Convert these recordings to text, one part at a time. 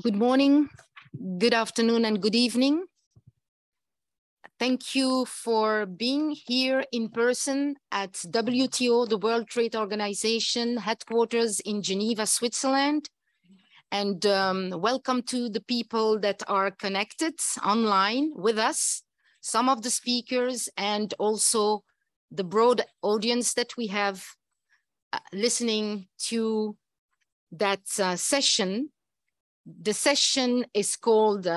Good morning, good afternoon, and good evening. Thank you for being here in person at WTO, the World Trade Organization headquarters in Geneva, Switzerland. And welcome to the people that are connected online with us, some of the speakers, and also the broad audience that we have listening to that session. The session is called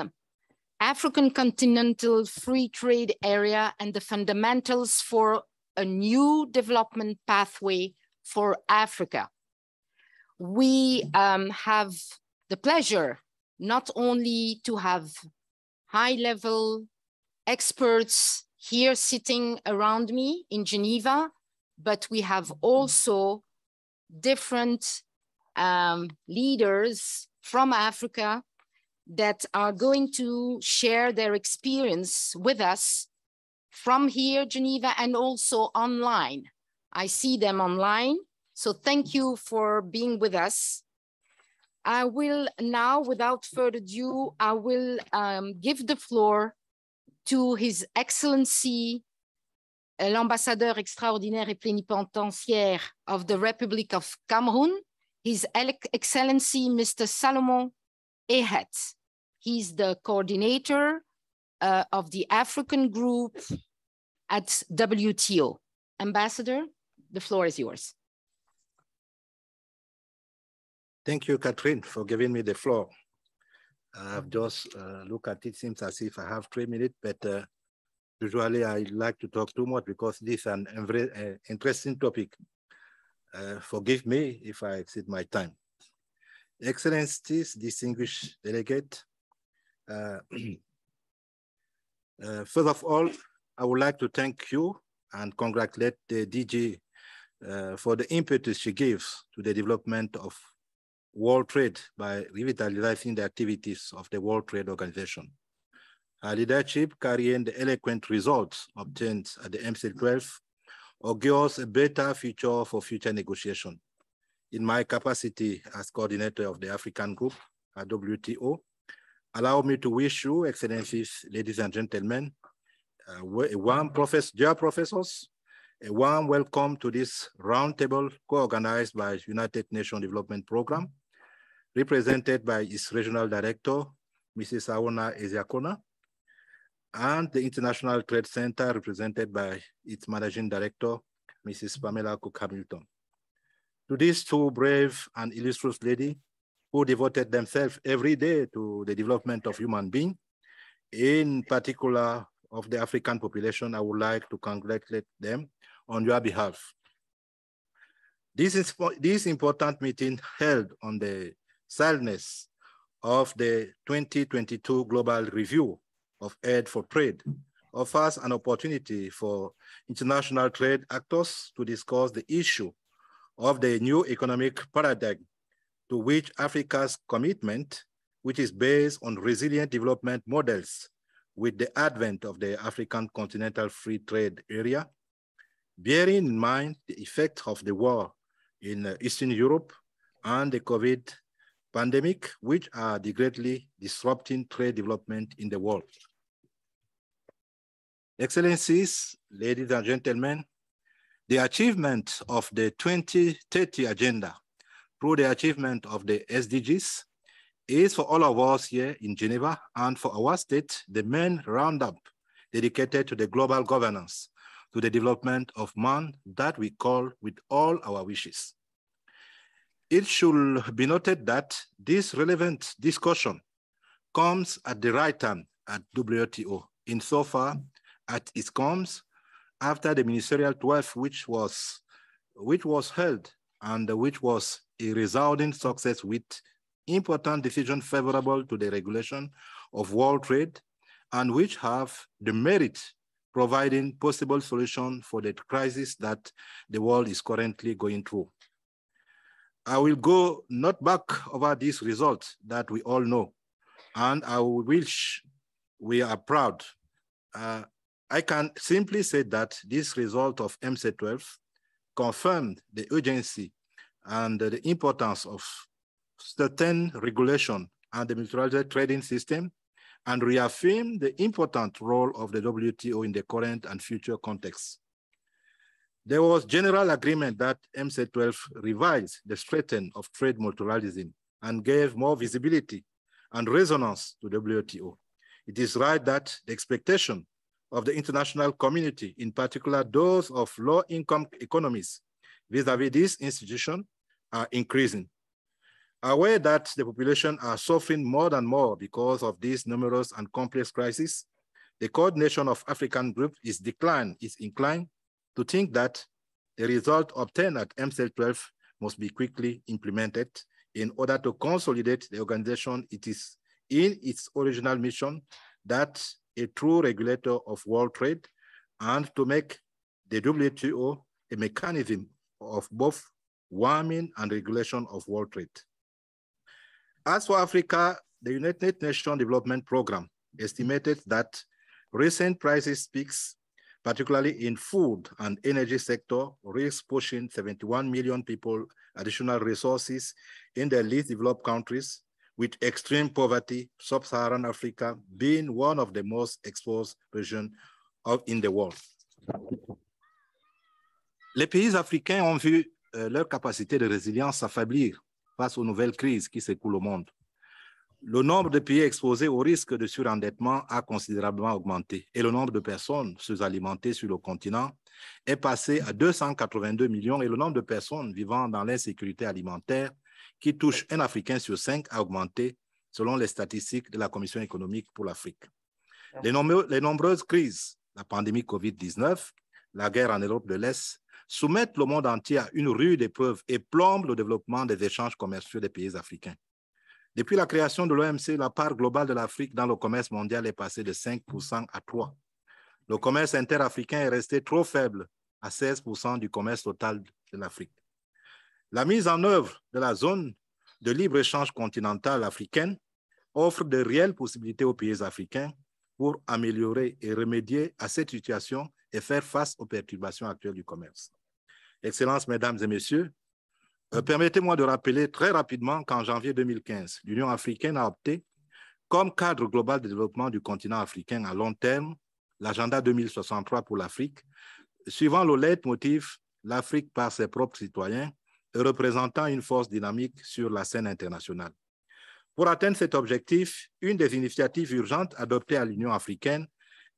African Continental Free Trade Area and the Fundamentals for a New Development Pathway for Africa. We have the pleasure not only to have high-level experts here sitting around me in Geneva, but we have also different leaders from Africa that are going to share their experience with us from here, Geneva, and also online. I see them online, so thank you for being with us. I will now, without further ado, I will give the floor to His Excellency, l'Ambassadeur extraordinaire et plénipotentiaire of the Republic of Cameroon, His Excellency, Mr. Salomon Ehet. He's the coordinator of the African group at WTO. Ambassador, the floor is yours. Thank you, Catherine, for giving me the floor. I've just looked at it, seems as if I have 3 minutes, but usually I like to talk too much because this is an very interesting topic. Forgive me if I exceed my time. Excellencies, distinguished delegate, first of all, I would like to thank you and congratulate the DG for the impetus she gives to the development of world trade by revitalizing the activities of the World Trade Organization. Her leadership carrying the eloquent results obtained at the MC12 augurs a better future for future negotiation. In my capacity as coordinator of the African group at WTO, allow me to wish you, Excellencies, ladies and gentlemen, dear professors, a warm welcome to this roundtable co-organized by United Nations Development Program, represented by its regional director, Mrs. Aona Eziakona, and the International Trade Center, represented by its managing director, Mrs. Pamela Cook-Hamilton. To these two brave and illustrious ladies who devoted themselves every day to the development of human beings, in particular of the African population, I would like to congratulate them on your behalf. This important meeting held on the sadness of the 2022 Global Review of Aid4Trade offers an opportunity for international trade actors to discuss the issue of the new economic paradigm to which Africa's commitment, which is based on resilient development models with the advent of the African Continental Free Trade Area, bearing in mind the effect of the war in Eastern Europe and the COVID pandemic, which are greatly disrupting trade development in the world. Excellencies, ladies and gentlemen, the achievement of the 2030 agenda through the achievement of the SDGs is for all of us here in Geneva and for our state, the main roundup dedicated to the global governance, to the development of man that we call with all our wishes. It should be noted that this relevant discussion comes at the right time at WTO, insofar as it comes after the ministerial 12, which was held and which was a resounding success with important decisions favorable to the regulation of world trade and which have the merit providing possible solution for the crisis that the world is currently going through. I will go not back over these results that we all know, and I wish we are proud. I can simply say that this result of MC12 confirmed the urgency and the importance of certain regulation and the multilateral trading system and reaffirmed the important role of the WTO in the current and future context. There was general agreement that MC12 revised the strengthening of trade multilateralism and gave more visibility and resonance to WTO. It is right that the expectation of the international community, in particular those of low-income economies vis-à-vis this institution, are increasing. Aware that the population are suffering more and more because of these numerous and complex crises, the coordination of African group is inclined to think that the result obtained at MC12 must be quickly implemented in order to consolidate the organization it is in its original mission, that a true regulator of world trade, and to make the WTO a mechanism of both warming and regulation of world trade. As for Africa, the United Nations Development Programme estimated that recent price peaks, particularly in food and energy sector, risk pushing 71 million people additional resources in the least developed countries, with extreme poverty, sub-Saharan Africa being one of the most exposed regions in the world. Les pays africains ont vu leur capacité de résilience s'affaiblir face aux nouvelles crises qui secouent le monde. Le nombre de pays exposés au risque de surendettement a considérablement augmenté et le nombre de personnes sous-alimentées sur le continent est passé à 282 millions et le nombre de personnes vivant dans l'insécurité alimentaire qui touche un Africain sur 5 a augmenté selon les statistiques de la Commission économique pour l'Afrique. Les nombreuses crises, la pandémie COVID-19, la guerre en Europe de l'Est, soumettent le monde entier à une rude épreuve et plombent le développement des échanges commerciaux des pays africains. Depuis la création de l'OMC, la part globale de l'Afrique dans le commerce mondial est passée de 5% à 3%. Le commerce interafricain est resté trop faible à 16% du commerce total de l'Afrique. La mise en œuvre de la zone de libre-échange continentale africaine offre de réelles possibilités aux pays africains pour améliorer et remédier à cette situation et faire face aux perturbations actuelles du commerce. Excellences, Mesdames et Messieurs, permettez-moi de rappeler très rapidement qu'en janvier 2015, l'Union africaine a opté comme cadre global de développement du continent africain à long terme l'agenda 2063 pour l'Afrique, suivant le leitmotiv « L'Afrique par ses propres citoyens » et représentant une force dynamique sur la scène internationale. Pour atteindre cet objectif, une des initiatives urgentes adoptées à l'Union africaine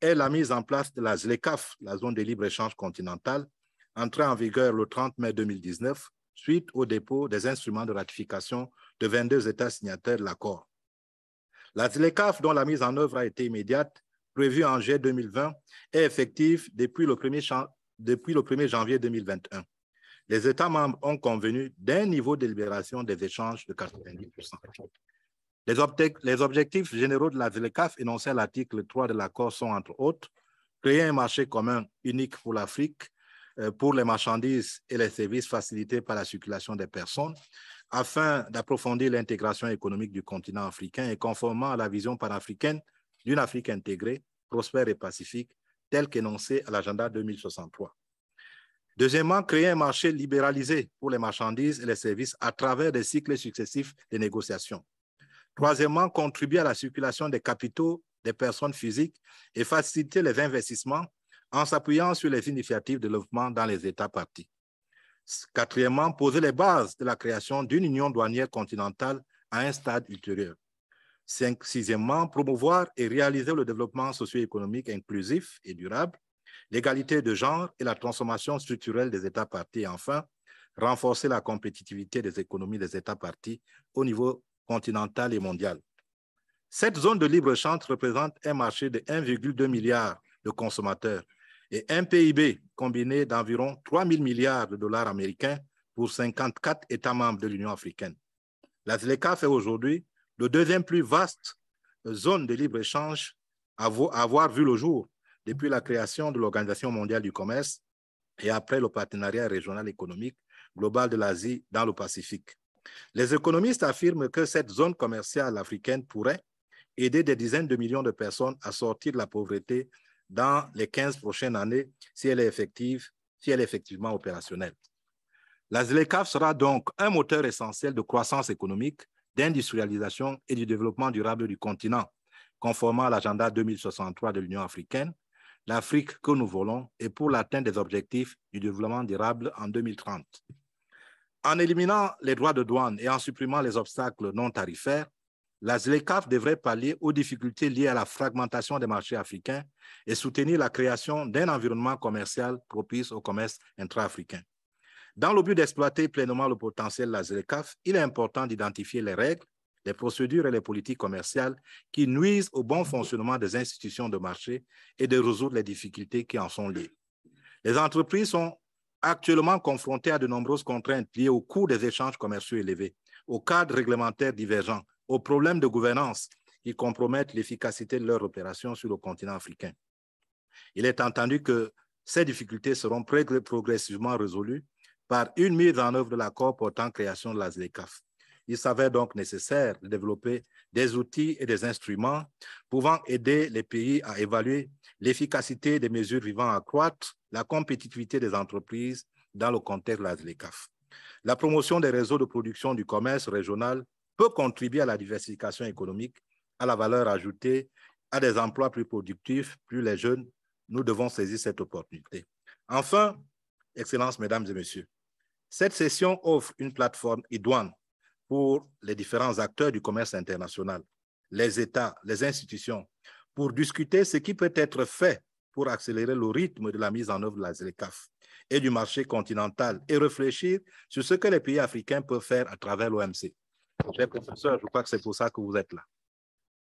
est la mise en place de la ZLECAf, la zone de libre-échange continentale, entrée en vigueur le 30 mai 2019, suite au dépôt des instruments de ratification de 22 États signataires de l'accord. La ZLECAf, dont la mise en œuvre a été immédiate, prévue en juillet 2020, est effective depuis le 1er janvier 2021. Les États membres ont convenu d'un niveau de libération des échanges de 90%. Les objectifs généraux de la ZLECAf énoncés à l'article 3 de l'accord sont, entre autres, créer un marché commun unique pour l'Afrique, pour les marchandises et les services facilités par la circulation des personnes, afin d'approfondir l'intégration économique du continent africain et conformément à la vision panafricaine d'une Afrique intégrée, prospère et pacifique, telle qu'énoncée à l'agenda 2063. Deuxièmement, créer un marché libéralisé pour les marchandises et les services à travers des cycles successifs de négociations. Troisièmement, contribuer à la circulation des capitaux des personnes physiques et faciliter les investissements en s'appuyant sur les initiatives de développement dans les États parties. Quatrièmement, poser les bases de la création d'une union douanière continentale à un stade ultérieur. Sixièmement, promouvoir et réaliser le développement socio-économique inclusif et durable, l'égalité de genre et la transformation structurelle des États parties. Et enfin, renforcer la compétitivité des économies des États parties au niveau continental et mondial. Cette zone de libre-échange représente un marché de 1,2 milliard de consommateurs et un PIB combiné d'environ 3 000 milliards de dollars américains pour 54 États membres de l'Union africaine. La ZLECAf est aujourd'hui le deuxième plus vaste zone de libre-échange à avoir vu le jour depuis la création de l'Organisation mondiale du commerce et après le partenariat régional économique global de l'Asie dans le Pacifique. Les économistes affirment que cette zone commerciale africaine pourrait aider des dizaines de millions de personnes à sortir de la pauvreté dans les 15 prochaines années si elle est effectivement opérationnelle. La ZLECAf sera donc un moteur essentiel de croissance économique, d'industrialisation et du développement durable du continent, conformément à l'agenda 2063 de l'Union africaine, l'Afrique que nous voulons et pour l'atteinte des objectifs du développement durable en 2030. En éliminant les droits de douane et en supprimant les obstacles non tarifaires, la ZLECAf devrait pallier aux difficultés liées à la fragmentation des marchés africains et soutenir la création d'un environnement commercial propice au commerce intra-africain. Dans le but d'exploiter pleinement le potentiel de la ZLECAf, il est important d'identifier les règles, les procédures et les politiques commerciales qui nuisent au bon fonctionnement des institutions de marché et de résoudre les difficultés qui en sont liées. Les entreprises sont actuellement confrontées à de nombreuses contraintes liées au coût des échanges commerciaux élevés, au cadre réglementaire divergent, aux problèmes de gouvernance qui compromettent l'efficacité de leurs opérations sur le continent africain. Il est entendu que ces difficultés seront progressivement résolues par une mise en œuvre de l'accord portant création de la ZLECAf. Il s'avère donc nécessaire de développer des outils et des instruments pouvant aider les pays à évaluer l'efficacité des mesures visant à accroître la compétitivité des entreprises dans le contexte de la ZLECAf. La promotion des réseaux de production du commerce régional peut contribuer à la diversification économique, à la valeur ajoutée, à des emplois plus productifs, plus les jeunes. Nous devons saisir cette opportunité. Enfin, Excellences, Mesdames et Messieurs, cette session offre une plateforme idoine pour les différents acteurs du commerce international, les États, les institutions, pour discuter ce qui peut être fait pour accélérer le rythme de la mise en œuvre de la ZLECAf et du marché continental et réfléchir sur ce que les pays africains peuvent faire à travers l'OMC. Chers professeurs, je crois que c'est pour ça que vous êtes là.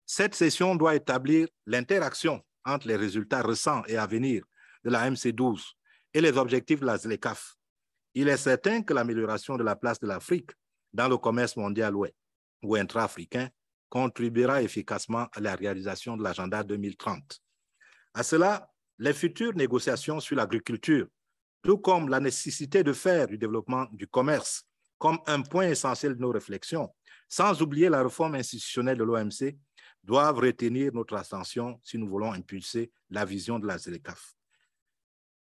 Cette session doit établir l'interaction entre les résultats récents et à venir de la MC12 et les objectifs de la ZLECAf. Il est certain que l'amélioration de la place de l'Afrique dans le commerce mondial ou intra-africain contribuera efficacement à la réalisation de l'agenda 2030. À cela, les futures négociations sur l'agriculture, tout comme la nécessité de faire du développement du commerce comme un point essentiel de nos réflexions, sans oublier la réforme institutionnelle de l'OMC, doivent retenir notre attention si nous voulons impulser la vision de la ZLECAf.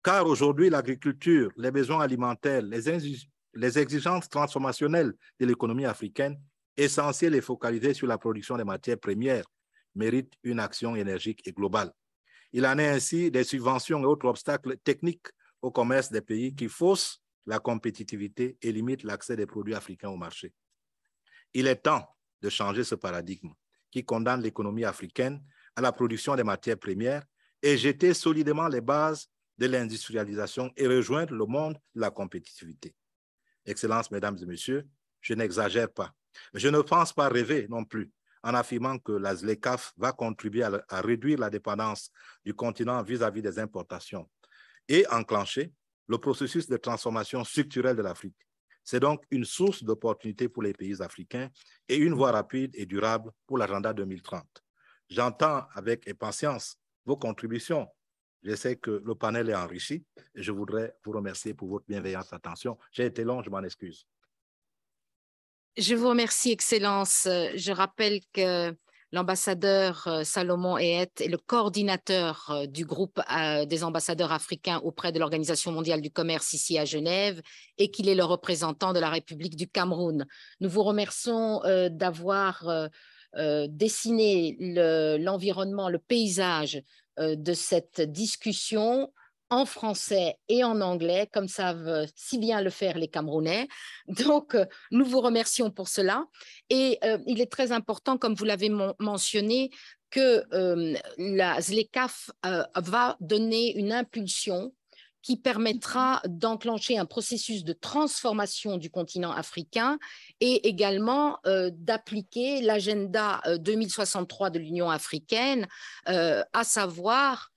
Car aujourd'hui, l'agriculture, les besoins alimentaires, les exigences transformationnelles de l'économie africaine, essentielles et focalisées sur la production des matières premières, méritent une action énergique et globale. Il en est ainsi des subventions et autres obstacles techniques au commerce des pays qui faussent la compétitivité et limitent l'accès des produits africains au marché. Il est temps de changer ce paradigme qui condamne l'économie africaine à la production des matières premières et jeter solidement les bases de l'industrialisation et rejoindre le monde de la compétitivité. Excellences, Mesdames et Messieurs, je n'exagère pas. Je ne pense pas rêver non plus en affirmant que la ZLECAf va contribuer à réduire la dépendance du continent vis-à-vis des importations et enclencher le processus de transformation structurelle de l'Afrique. C'est donc une source d'opportunités pour les pays africains et une voie rapide et durable pour l'agenda 2030. J'entends avec impatience vos contributions. Je sais que le panel est enrichi et je voudrais vous remercier pour votre bienveillante attention. J'ai été long, je m'en excuse. Je vous remercie, Excellence. Je rappelle que l'ambassadeur Salomon Eyet est le coordinateur du groupe des ambassadeurs africains auprès de l'Organisation mondiale du commerce ici à Genève et qu'il est le représentant de la République du Cameroun. Nous vous remercions d'avoir dessiné l'environnement, le paysage de cette discussion en français et en anglais, comme savent si bien le faire les Camerounais. Donc, nous vous remercions pour cela. Et il est très important, comme vous l'avez mentionné, que la ZLECAf va donner une impulsion qui permettra d'enclencher un processus de transformation du continent africain et également d'appliquer l'agenda 2063 de l'Union africaine, à savoir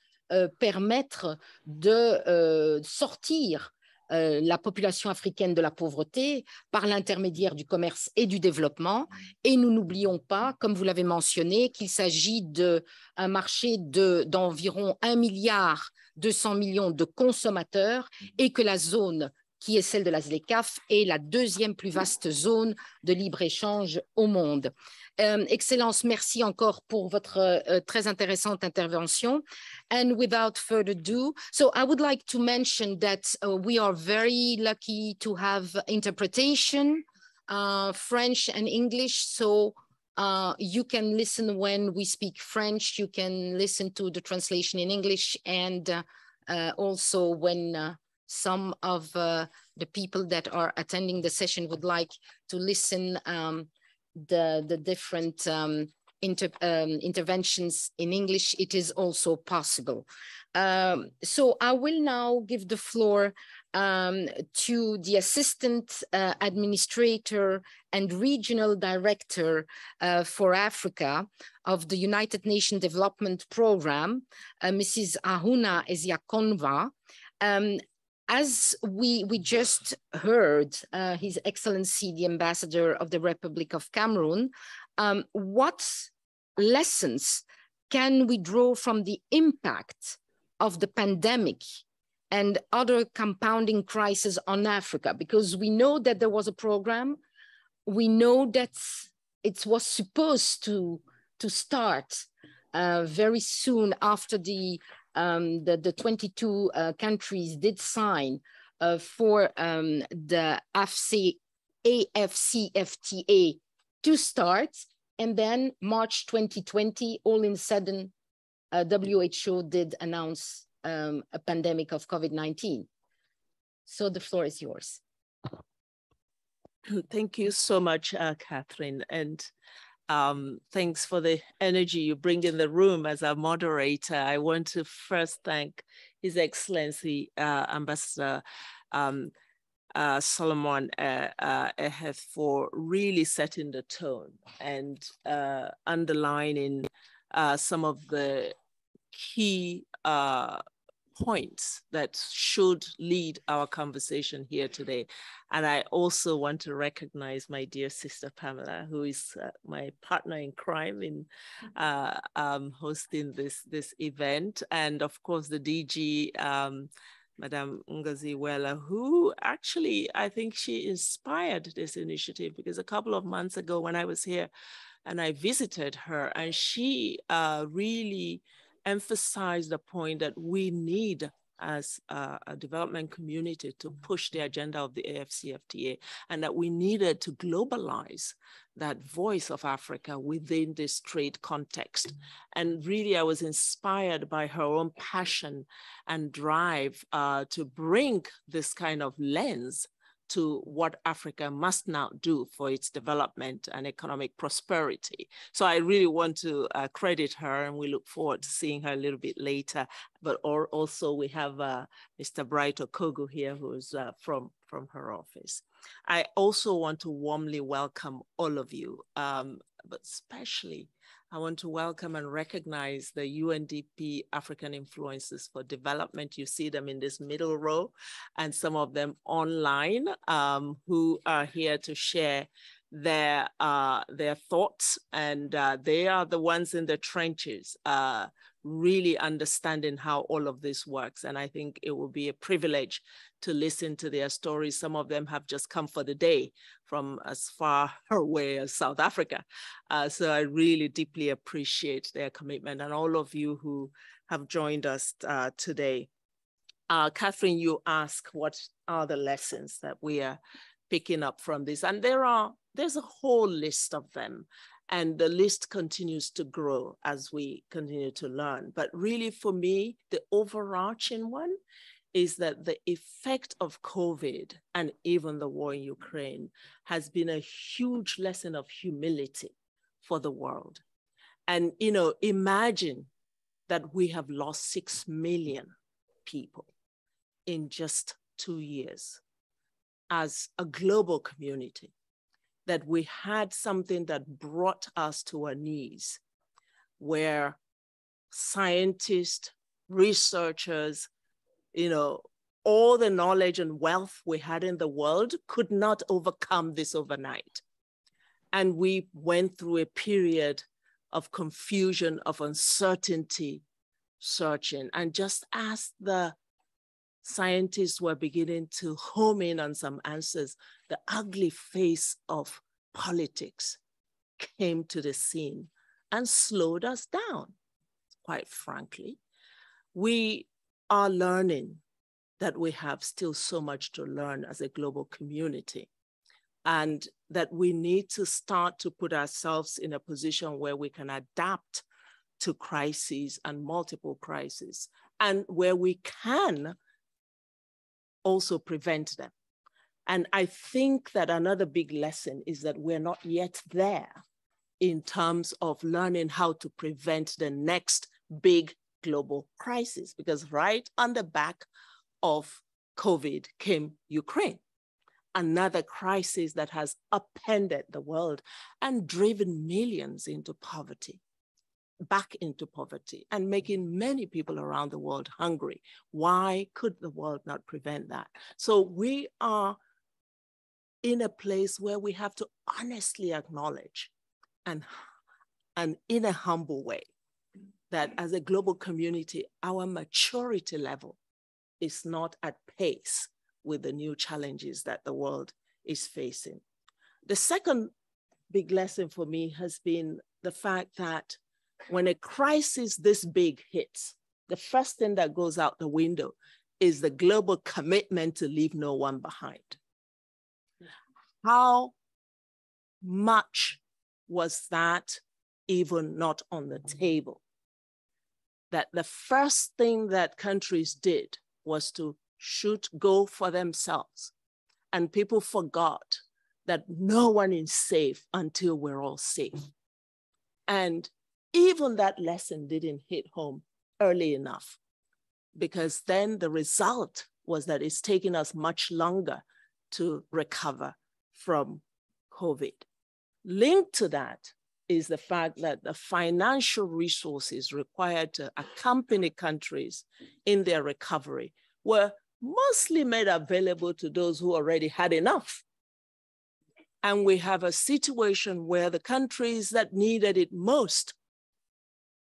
permettre de sortir la population africaine de la pauvreté par l'intermédiaire du commerce et du développement. Et nous n'oublions pas, comme vous l'avez mentionné, qu'il s'agit d'un marché d'environ 1,2 milliard de consommateurs et que la zone qui est celle de la ZLECAf est la deuxième plus vaste zone de libre-échange au monde. Excellence, merci encore pour votre très intéressante intervention. And without further ado, so I would like to mention that we are very lucky to have interpretation, French and English. So you can listen when we speak French, you can listen to the translation in English, and also when some of the people that are attending the session would like to listen the different interventions in English, it is also possible. So I will now give the floor to the Assistant Administrator and Regional Director for Africa of the United Nations Development Program, Mrs. Ahuna Eziakonva. As we just heard His Excellency, the Ambassador of the Republic of Cameroon, what lessons can we draw from the impact of the pandemic and other compounding crises on Africa? Because we know that there was a program, we know that it was supposed to start very soon after the 22 countries did sign for the AFCFTA to start. And then March 2020, all in a sudden, WHO did announce a pandemic of COVID-19. So the floor is yours. Thank you so much, Catherine. And thanks for the energy you bring in the room as a moderator. I want to first thank His Excellency Ambassador Solomon Eheth for really setting the tone and underlining some of the key points that should lead our conversation here today. And I also want to recognize my dear sister Pamela, who is my partner in crime in hosting this event. And of course, the DG, Madame Ngozi Wela, who actually, I think she inspired this initiative, because a couple of months ago when I was here and I visited her, and she really emphasized the point that we need as a development community to push the agenda of the AFCFTA, and that we needed to globalize that voice of Africa within this trade context. And really, I was inspired by her own passion and drive to bring this kind of lens to what Africa must now do for its development and economic prosperity. So I really want to credit her, and we look forward to seeing her a little bit later. But also we have Mr. Bright Okogu here, who is from her office. I also want to warmly welcome all of you, but especially I want to welcome and recognize the UNDP African Influencers for Development. You see them in this middle row, and some of them online who are here to share their thoughts. And they are the ones in the trenches, really understanding how all of this works. And I think it will be a privilege to listen to their stories. Some of them have just come for the day from as far away as South Africa. So I really deeply appreciate their commitment, and all of you who have joined us today. Catherine, you asked what are the lessons that we are picking up from this, and there's a whole list of them. And the list continues to grow as we continue to learn. But really, for me, the overarching one is that the effect of COVID and even the war in Ukraine has been a huge lesson of humility for the world. And, you know, imagine that we have lost 6 million people in just 2 years as a global community, that we had something that brought us to our knees, where scientists, researchers, you know, all the knowledge and wealth we had in the world could not overcome this overnight. And we went through a period of confusion, of uncertainty, searching. And just as the scientists were beginning to home in on some answers, the ugly face of politics came to the scene and slowed us down, quite frankly. We are learning that we have still so much to learn as a global community, and that we need to start to put ourselves in a position where we can adapt to crises and multiple crises, and where we can also prevent them. And I think that another big lesson is that we're not yet there in terms of learning how to prevent the next big global crisis, because right on the back of COVID came Ukraine, another crisis that has upended the world and driven millions into poverty, back into poverty, and making many people around the world hungry. Why could the world not prevent that? So we are in a place where we have to honestly acknowledge and in a humble way that as a global community, our maturity level is not at pace with the new challenges that the world is facing. The second big lesson for me has been the fact that when a crisis this big hits, the first thing that goes out the window is the global commitment to leave no one behind. How much was that even not on the table? That the first thing that countries did was to go for themselves. And people forgot that no one is safe until we're all safe. And even that lesson didn't hit home early enough, because then the result was that it's taken us much longer to recover from COVID. Linked to that is the fact that the financial resources required to accompany countries in their recovery were mostly made available to those who already had enough. And we have a situation where the countries that needed it most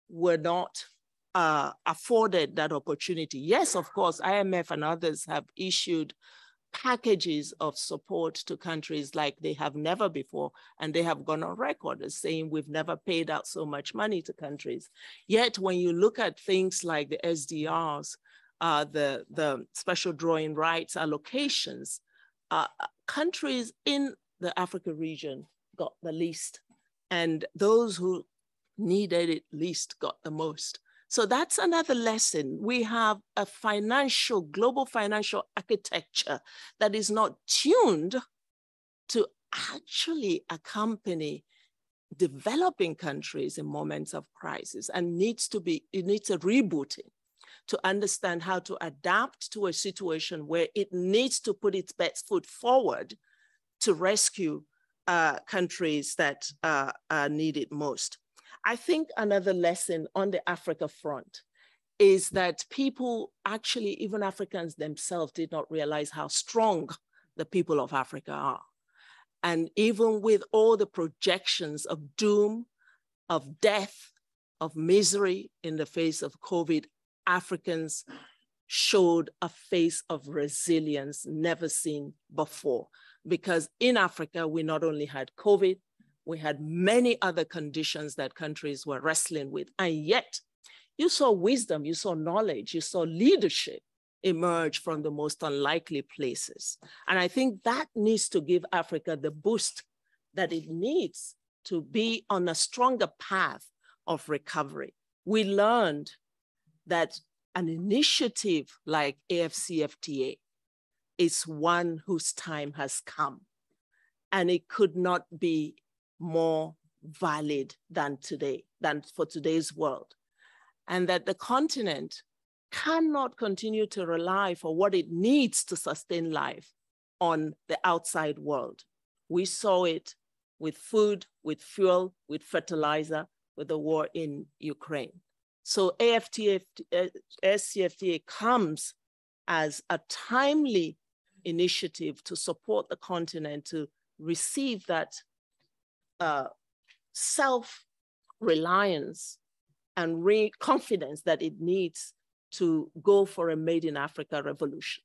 were not afforded that opportunity. Yes, of course, IMF and others have issued packages of support to countries like they have never before, and they have gone on record as saying we've never paid out so much money to countries. Yet when you look at things like the SDRs, the special drawing rights allocations, countries in the Africa region got the least, and those who needed it least got the most. So that's another lesson. We have a global financial architecture that is not tuned to actually accompany developing countries in moments of crisis, and it needs a rebooting to understand how to adapt to a situation where it needs to put its best foot forward to rescue countries that need it most. I think another lesson on the Africa front is that people actually, even Africans themselves, did not realize how strong the people of Africa are. And even with all the projections of doom, of death, of misery in the face of COVID, Africans showed a face of resilience never seen before. Because in Africa, we not only had COVID, we had many other conditions that countries were wrestling with. And yet, you saw wisdom, you saw knowledge, you saw leadership emerge from the most unlikely places. And I think that needs to give Africa the boost that it needs to be on a stronger path of recovery. We learned that an initiative like AFCFTA is one whose time has come, and it could not be more valid than today, than for today's world. And that the continent cannot continue to rely for what it needs to sustain life on the outside world. We saw it with food, with fuel, with fertilizer, with the war in Ukraine. So AFCFTA comes as a timely initiative to support the continent to receive that self-reliance and confidence that it needs to go for a Made in Africa revolution.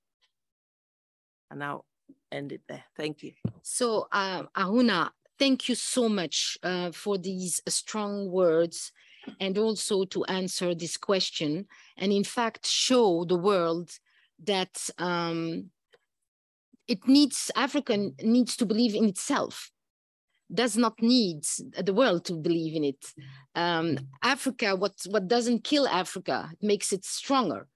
And I'll end it there. Thank you. So Ahunna, thank you so much for these strong words, and also to answer this question, and in fact show the world that Africa needs to believe in itself, does not need the world to believe in it. Africa, what doesn't kill Africa, it makes it stronger.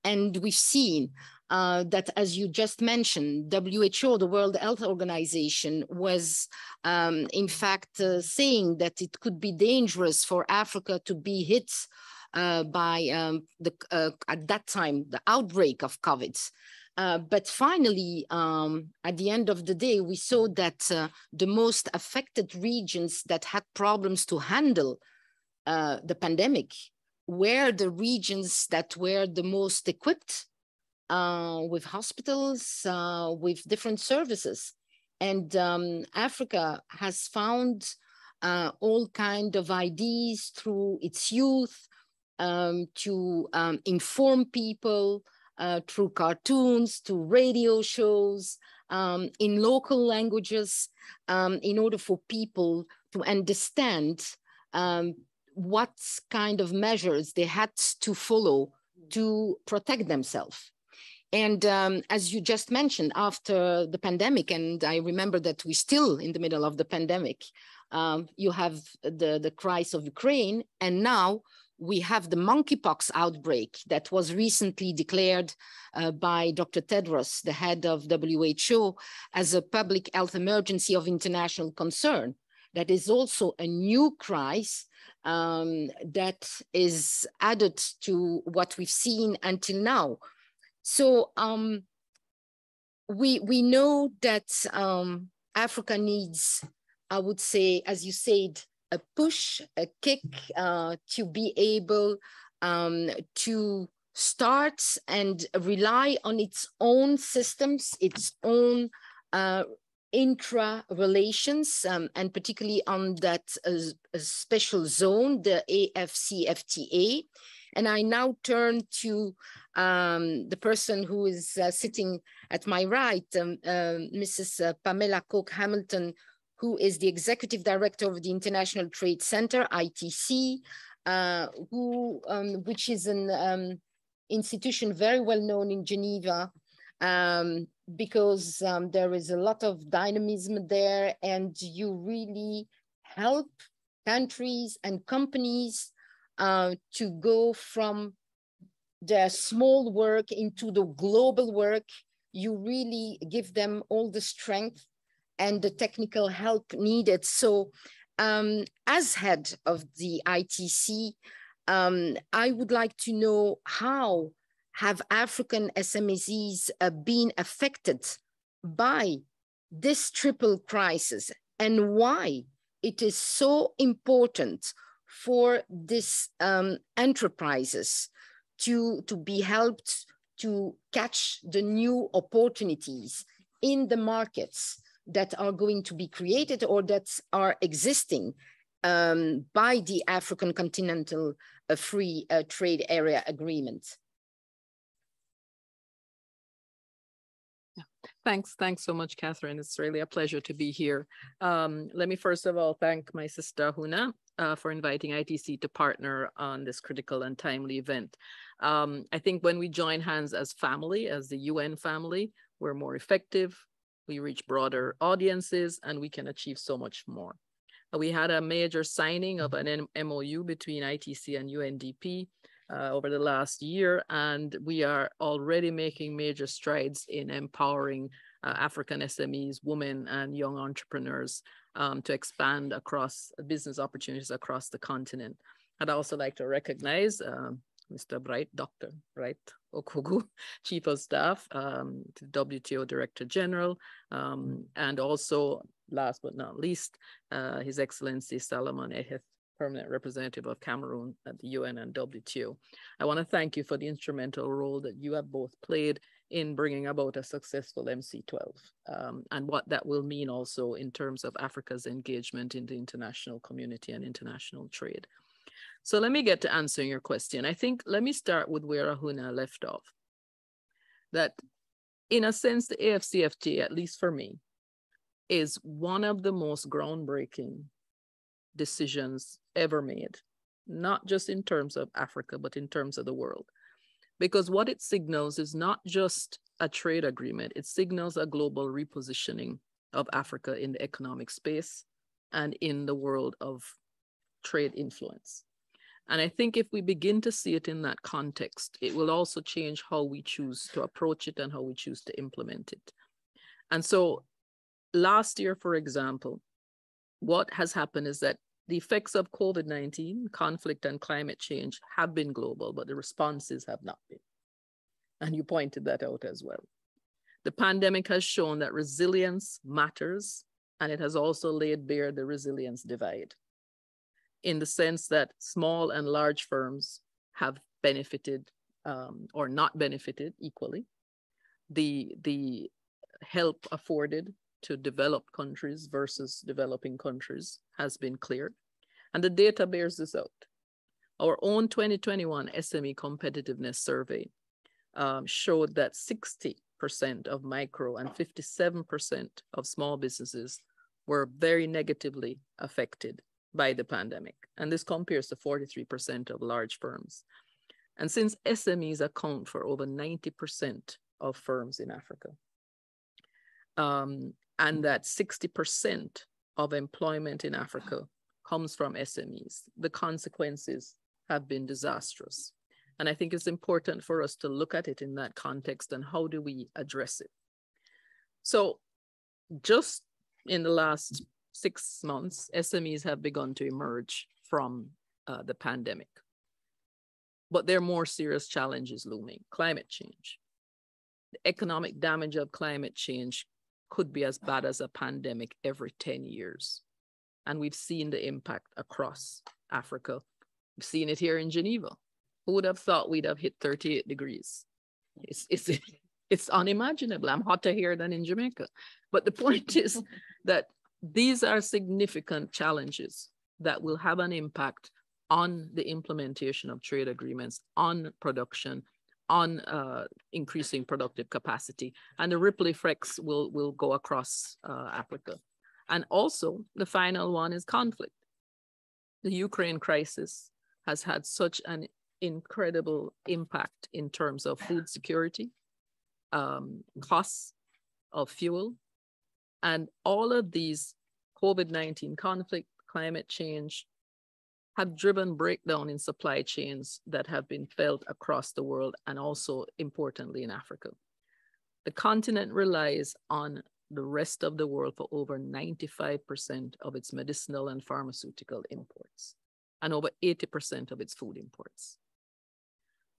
And we've seen that, as you just mentioned, WHO, the World Health Organization, was in fact saying that it could be dangerous for Africa to be hit by at that time, the outbreak of COVID. But finally, at the end of the day, we saw that the most affected regions that had problems to handle the pandemic were the regions that were the most equipped with hospitals, with different services. And Africa has found all kinds of ideas through its youth to inform people, through cartoons, to radio shows, in local languages, in order for people to understand what kind of measures they had to follow to protect themselves. And as you just mentioned, after the pandemic, and I remember that we're still in the middle of the pandemic, you have the crisis of Ukraine, and now we have the monkeypox outbreak that was recently declared by Dr. Tedros, the head of WHO, as a public health emergency of international concern. That is also a new crisis that is added to what we've seen until now. So we know that Africa needs, I would say, as you said, a push, a kick to be able to start and rely on its own systems, its own intra-relations, and particularly on that special zone, the AFCFTA. And I now turn to the person who is sitting at my right, Mrs. Pamela Coke-Hamilton, who is the Executive Director of the International Trade Center, ITC, which is an institution very well known in Geneva, because there is a lot of dynamism there, and you really help countries and companies to go from their small work into the global work. You really give them all the strength and the technical help needed. So as head of the ITC, I would like to know, how have African SMEs been affected by this triple crisis, and why it is so important for these enterprises to be helped to catch the new opportunities in the markets that are going to be created or that are existing by the African Continental Free Trade Area Agreement. Thanks so much, Catherine. It's really a pleasure to be here. Let me first of all thank my sister Ahunna for inviting ITC to partner on this critical and timely event. I think when we join hands as family, as the UN family, we're more effective, we reach broader audiences, and we can achieve so much more. We had a major signing of an MOU between ITC and UNDP over the last year, and we are already making major strides in empowering African SMEs, women, and young entrepreneurs to expand across business opportunities across the continent. I'd also like to recognize Mr. Bright, Dr. Bright Okogu, Chief of Staff, to WTO Director General, and also, last but not least, His Excellency Salomon Eheth, Permanent Representative of Cameroon at the UN and WTO. I want to thank you for the instrumental role that you have both played in bringing about a successful MC12 and what that will mean also in terms of Africa's engagement in the international community and international trade. So let me get to answering your question. I think, let me start with where Ahuna left off. That in a sense, the AFCFTA, at least for me, is one of the most groundbreaking decisions ever made, not just in terms of Africa, but in terms of the world. Because what it signals is not just a trade agreement, it signals a global repositioning of Africa in the economic space and in the world of trade influence. And I think if we begin to see it in that context, it will also change how we choose to approach it and how we choose to implement it. And so last year, for example, what has happened is that the effects of COVID-19, conflict and climate change have been global, but the responses have not been. And you pointed that out as well. The pandemic has shown that resilience matters, and it has also laid bare the resilience divide, in the sense that small and large firms have benefited or not benefited equally. The help afforded to developed countries versus developing countries has been clear. And the data bears this out. Our own 2021 SME competitiveness survey showed that 60% of micro and 57% of small businesses were very negatively affected by the pandemic. And this compares to 43% of large firms. And since SMEs account for over 90% of firms in Africa, and that 60% of employment in Africa comes from SMEs, the consequences have been disastrous. And I think it's important for us to look at it in that context and how do we address it. So just in the last 6 months, SMEs have begun to emerge from the pandemic. But there are more serious challenges looming. Climate change. The economic damage of climate change could be as bad as a pandemic every 10 years. And we've seen the impact across Africa. We've seen it here in Geneva. Who would have thought we'd have hit 38 degrees? It's unimaginable. I'm hotter here than in Jamaica. But the point is that these are significant challenges that will have an impact on the implementation of trade agreements, on production, on increasing productive capacity, and the ripple effects will go across Africa. And also, the final one is conflict. The Ukraine crisis has had such an incredible impact in terms of food security, costs of fuel, and all of these COVID-19 conflict, climate change, have driven breakdown in supply chains that have been felt across the world and also importantly in Africa. The continent relies on the rest of the world for over 95% of its medicinal and pharmaceutical imports and over 80% of its food imports.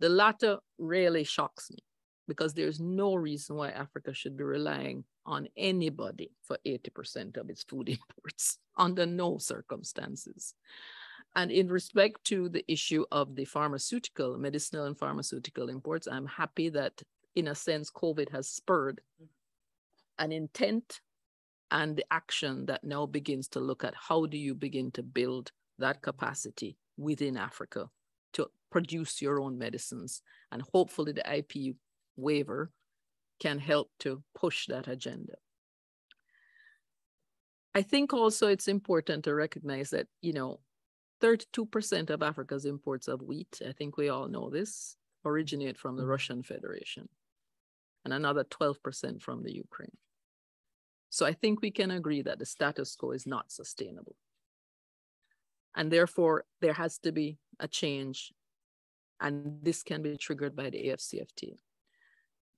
The latter really shocks me because there's no reason why Africa should be relying on anybody for 80% of its food imports under no circumstances. And in respect to the issue of the medicinal and pharmaceutical imports, I'm happy that, in a sense, COVID has spurred an intent and the action that now begins to look at how do you begin to build that capacity within Africa to produce your own medicines. And hopefully the IP waiver can help to push that agenda. I think also it's important to recognize that, 32% of Africa's imports of wheat, I think we all know this, originate from the Russian Federation, and another 12% from the Ukraine. So I think we can agree that the status quo is not sustainable. And therefore, there has to be a change. And this can be triggered by the AFCFTA.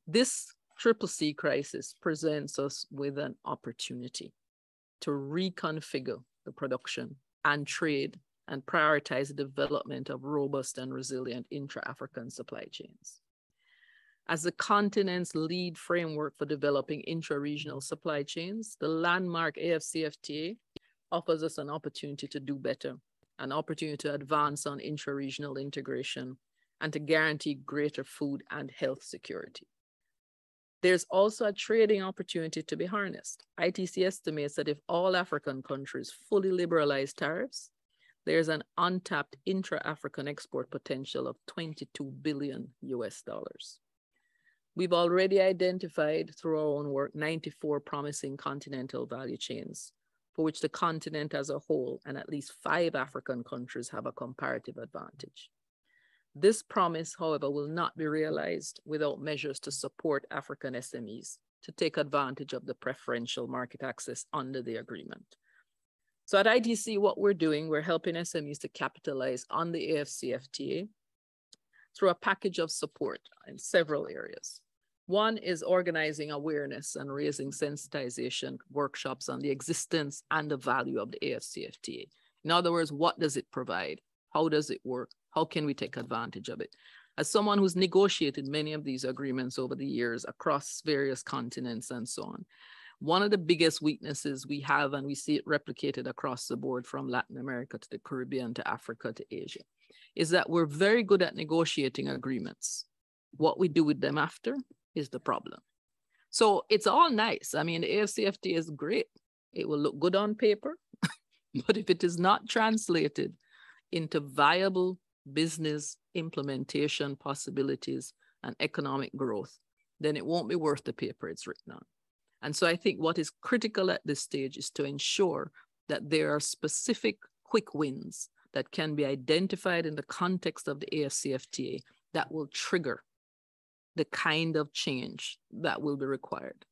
This CCC crisis presents us with an opportunity to reconfigure the production and trade and prioritize the development of robust and resilient intra-African supply chains. As the continent's lead framework for developing intra-regional supply chains, the landmark AFCFTA offers us an opportunity to do better, an opportunity to advance on intra-regional integration, and to guarantee greater food and health security. There's also a trading opportunity to be harnessed. ITC estimates that if all African countries fully liberalize tariffs, there's an untapped intra-African export potential of $22 billion US. We've already identified through our own work 94 promising continental value chains for which the continent as a whole and at least 5 African countries have a comparative advantage. This promise, however, will not be realized without measures to support African SMEs to take advantage of the preferential market access under the agreement. So at ITC, what we're doing, we're helping SMEs to capitalize on the AFCFTA through a package of support in several areas. One is organizing awareness and raising sensitization workshops on the existence and the value of the AFCFTA. In other words, what does it provide? How does it work? How can we take advantage of it? As someone who's negotiated many of these agreements over the years across various continents and so on, one of the biggest weaknesses we have, and we see it replicated across the board from Latin America to the Caribbean to Africa to Asia, is that we're very good at negotiating agreements. What we do with them after is the problem. So it's all nice. I mean, the AFCFTA is great. It will look good on paper, but if it is not translated into viable business implementation possibilities and economic growth, then it won't be worth the paper it's written on. And so I think what is critical at this stage is to ensure that there are specific quick wins that can be identified in the context of the AFCFTA that will trigger the kind of change that will be required.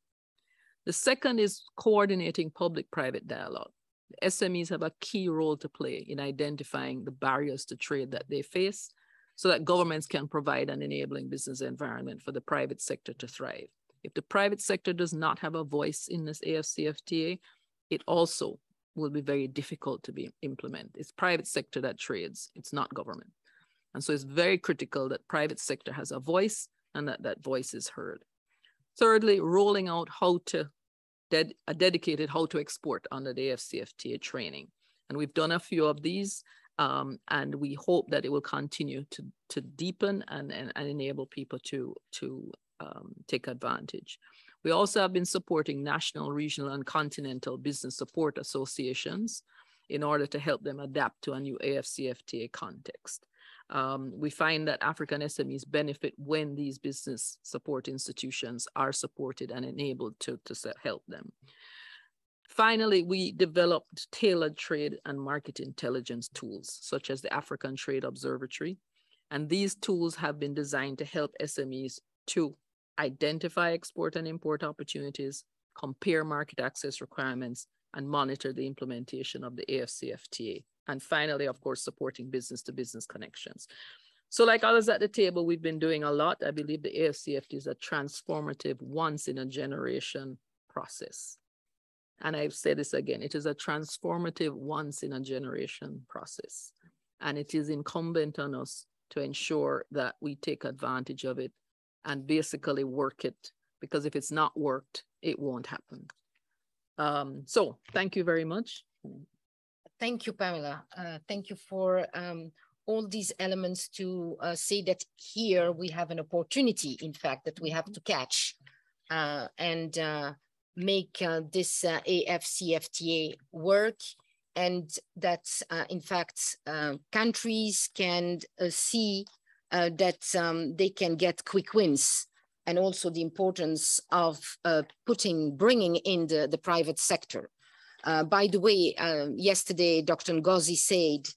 The second is coordinating public-private dialogue. The SMEs have a key role to play in identifying the barriers to trade that they face so that governments can provide an enabling business environment for the private sector to thrive. If the private sector does not have a voice in this AFCFTA, it also will be very difficult to be implemented. It's private sector that trades, it's not government. And so it's very critical that private sector has a voice and that that voice is heard. Thirdly, rolling out a dedicated how to export under the AFCFTA training. And we've done a few of these, and we hope that it will continue to deepen and enable people to take advantage. We also have been supporting national, regional, and continental business support associations in order to help them adapt to a new AFCFTA context. We find that African SMEs benefit when these business support institutions are supported and enabled to help them. Finally, we developed tailored trade and market intelligence tools, such as the African Trade Observatory. And these tools have been designed to help SMEs to identify export and import opportunities, compare market access requirements, and monitor the implementation of the AFCFTA. And finally, of course, supporting business-to-business connections. So like others at the table, we've been doing a lot. I believe the AFCFTA is a transformative once-in-a-generation process. And I've said this again, it is a transformative once-in-a-generation process. And it is incumbent on us to ensure that we take advantage of it and basically work it, because if it's not worked, it won't happen. So thank you very much. Thank you, Pamela. Thank you for all these elements to say that here we have an opportunity, in fact, that we have to catch and make this AFCFTA work, and that, in fact, countries can see that they can get quick wins, and also the importance of bringing in the private sector. By the way, yesterday, Dr. Ngozi said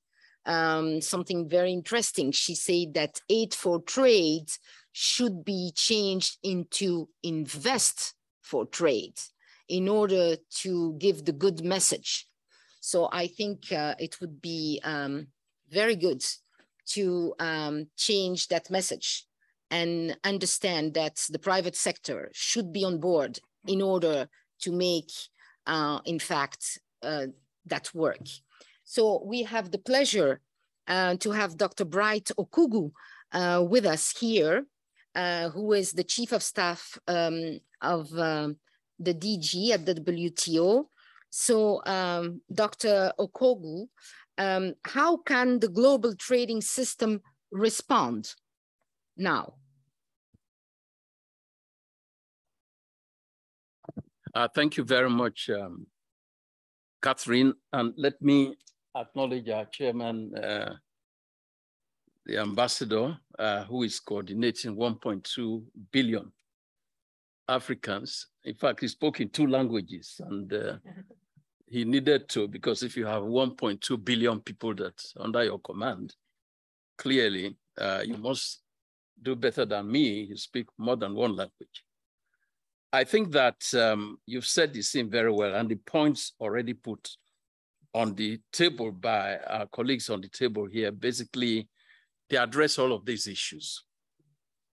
something very interesting. She said that Aid4Trade should be changed into Invest for Trade in order to give the good message. So I think it would be very good to change that message and understand that the private sector should be on board in order to make, in fact, that work. So we have the pleasure to have Dr. Bright Okugu with us here, who is the Chief of Staff of the DG at the WTO. So Dr. Okugu, how can the global trading system respond now? Thank you very much, Catherine. And let me acknowledge our chairman, the ambassador, who is coordinating 1.2 billion Africans. In fact, he spoke in 2 languages, and he needed to, because if you have 1.2 billion people that's under your command, clearly you must do better than me. You speak more than 1 language. I think that you've said the same very well, and the points already put on the table by our colleagues on the table here, basically, they address all of these issues.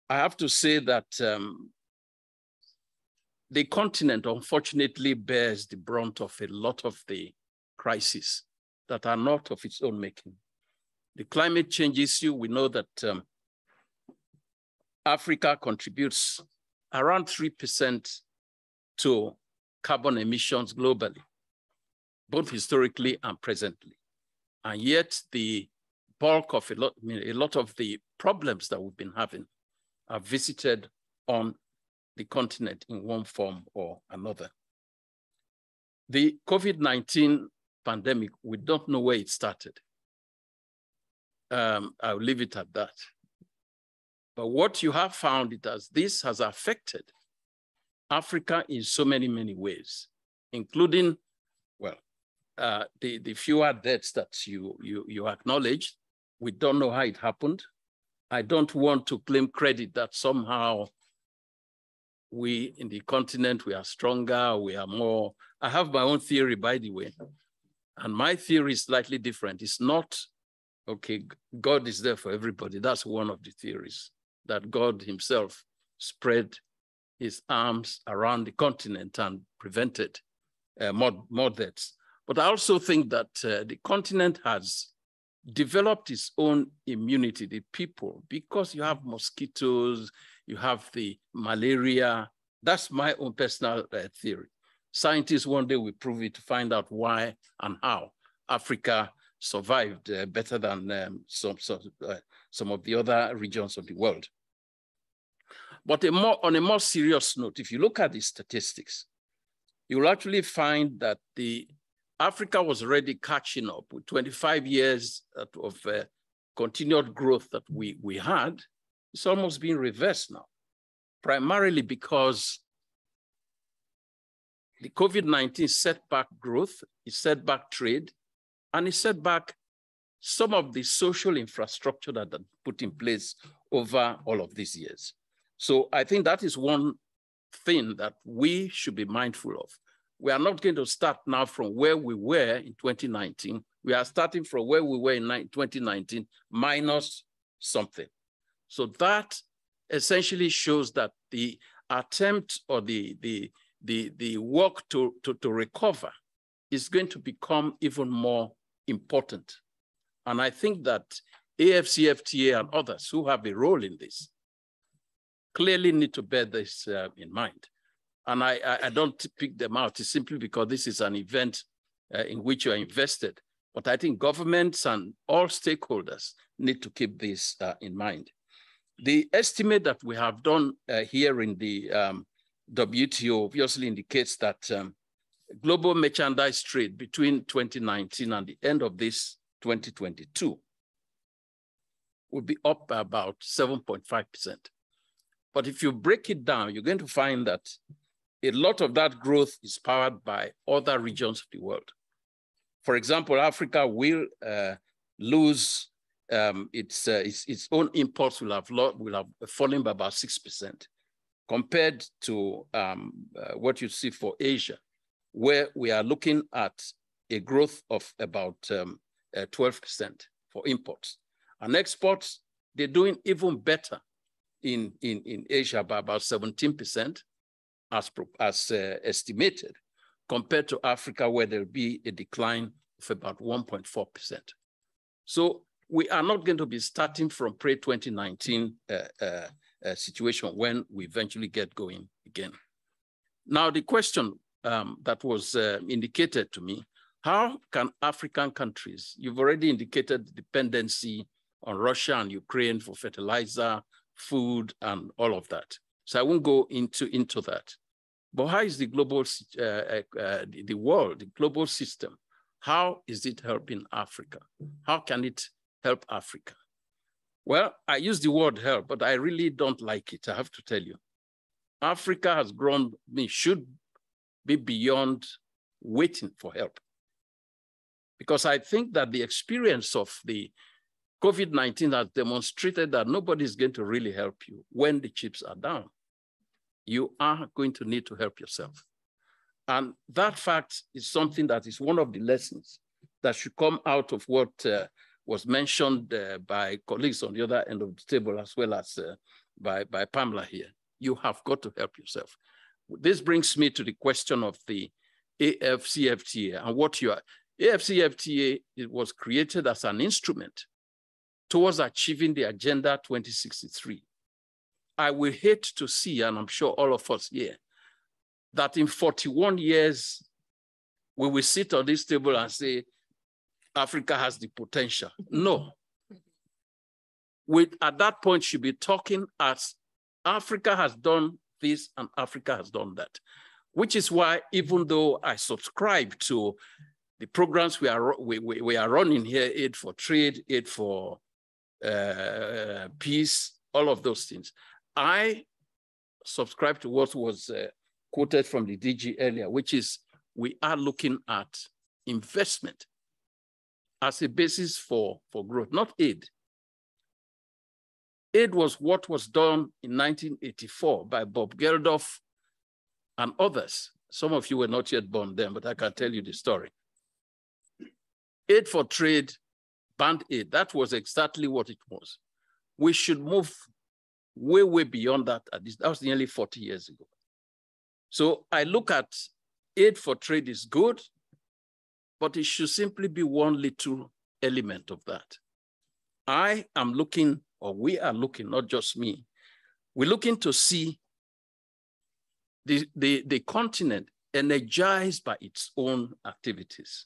I have to say that the continent, unfortunately, bears the brunt of a lot of the crises that are not of its own making. The climate change issue, we know that Africa contributes around 3% to carbon emissions globally, both historically and presently. And yet the bulk of a lot of the problems that we've been having are visited on the continent in one form or another. The COVID-19 pandemic, we don't know where it started. I'll leave it at that. But what you have found is that this has affected Africa in so many, many ways, including, well, the fewer deaths that you acknowledged. We don't know how it happened. I don't want to claim credit that somehow we in the continent, we are stronger, we are more. I have my own theory, by the way, and my theory is slightly different. It's not, okay, God is there for everybody. That's one of the theories, that God himself spread his arms around the continent and prevented more deaths. But I also think that the continent has developed its own immunity, the people, because you have mosquitoes, you have the malaria. That's my own personal theory. Scientists one day will prove it to find out why and how Africa survived better than some of the other regions of the world. But on a more serious note, if you look at the statistics, you will actually find that Africa was already catching up with 25 years of continued growth that we had. It's almost being reversed now, primarily because the COVID-19 set back growth, it set back trade, and it set back some of the social infrastructure that are put in place over all of these years. So I think that is one thing that we should be mindful of. We are not going to start now from where we were in 2019. We are starting from where we were in 2019 minus something. So that essentially shows that the attempt or the work to recover is going to become even more important. And I think that AFCFTA and others who have a role in this clearly need to bear this in mind. And I don't pick them out simply because this is an event in which you're invested. But I think governments and all stakeholders need to keep this in mind. The estimate that we have done here in the WTO obviously indicates that global merchandise trade between 2019 and the end of this 2022 will be up by about 7.5%. But if you break it down, you're going to find that a lot of that growth is powered by other regions of the world. For example, Africa will lose its own imports will have fallen by about 6% compared to what you see for Asia, where we are looking at a growth of about 12% for imports. And exports, they're doing even better in Asia by about 17% as estimated, compared to Africa, where there'll be a decline of about 1.4%. So we are not going to be starting from pre-2019 situation when we eventually get going again. Now, the question that was indicated to me, how can African countries, you've already indicated dependency on Russia and Ukraine for fertilizer, food, and all of that. So I won't go into that. But how is the global, the world, the global system, how is it helping Africa? How can it help Africa? Well, I use the word help, but I really don't like it, I have to tell you. Africa has grown, should be beyond waiting for help. Because I think that the experience of the COVID-19 has demonstrated that nobody is going to really help you when the chips are down. You are going to need to help yourself. And that fact is something that is one of the lessons that should come out of what was mentioned by colleagues on the other end of the table, as well as by Pamela here. You have got to help yourself. This brings me to the question of the AFCFTA and what you are. AFCFTA, it was created as an instrument towards achieving the Agenda 2063. I will hate to see, and I'm sure all of us here, that in 41 years, we will sit on this table and say, Africa has the potential. No. We, at that point, should be talking as Africa has done this and Africa has done that, which is why, even though I subscribe to the programs we are running here, Aid4Trade, Aid for Peace, all of those things, I subscribe to what was quoted from the DG earlier, which is we are looking at investment as a basis for growth, not aid. Aid was what was done in 1984 by Bob Geldof and others. Some of you were not yet born then, but I can tell you the story. Aid4Trade, band aid, that was exactly what it was. We should move way, way beyond that. That was nearly 40 years ago. So I look at Aid4Trade is good, but it should simply be one little element of that. I am looking, or we are looking, not just me, we're looking to see the continent energized by its own activities.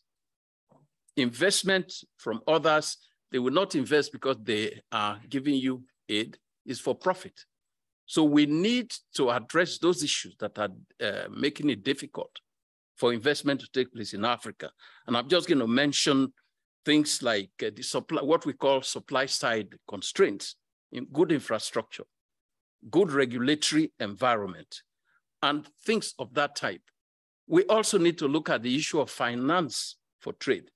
Investment from others, they will not invest because they are giving you aid, is for profit. So we need to address those issues that are making it difficult for investment to take place in Africa. And I'm just going to mention things like the supply, what we call supply side constraints, in good infrastructure, good regulatory environment, and things of that type. We also need to look at the issue of finance for trade.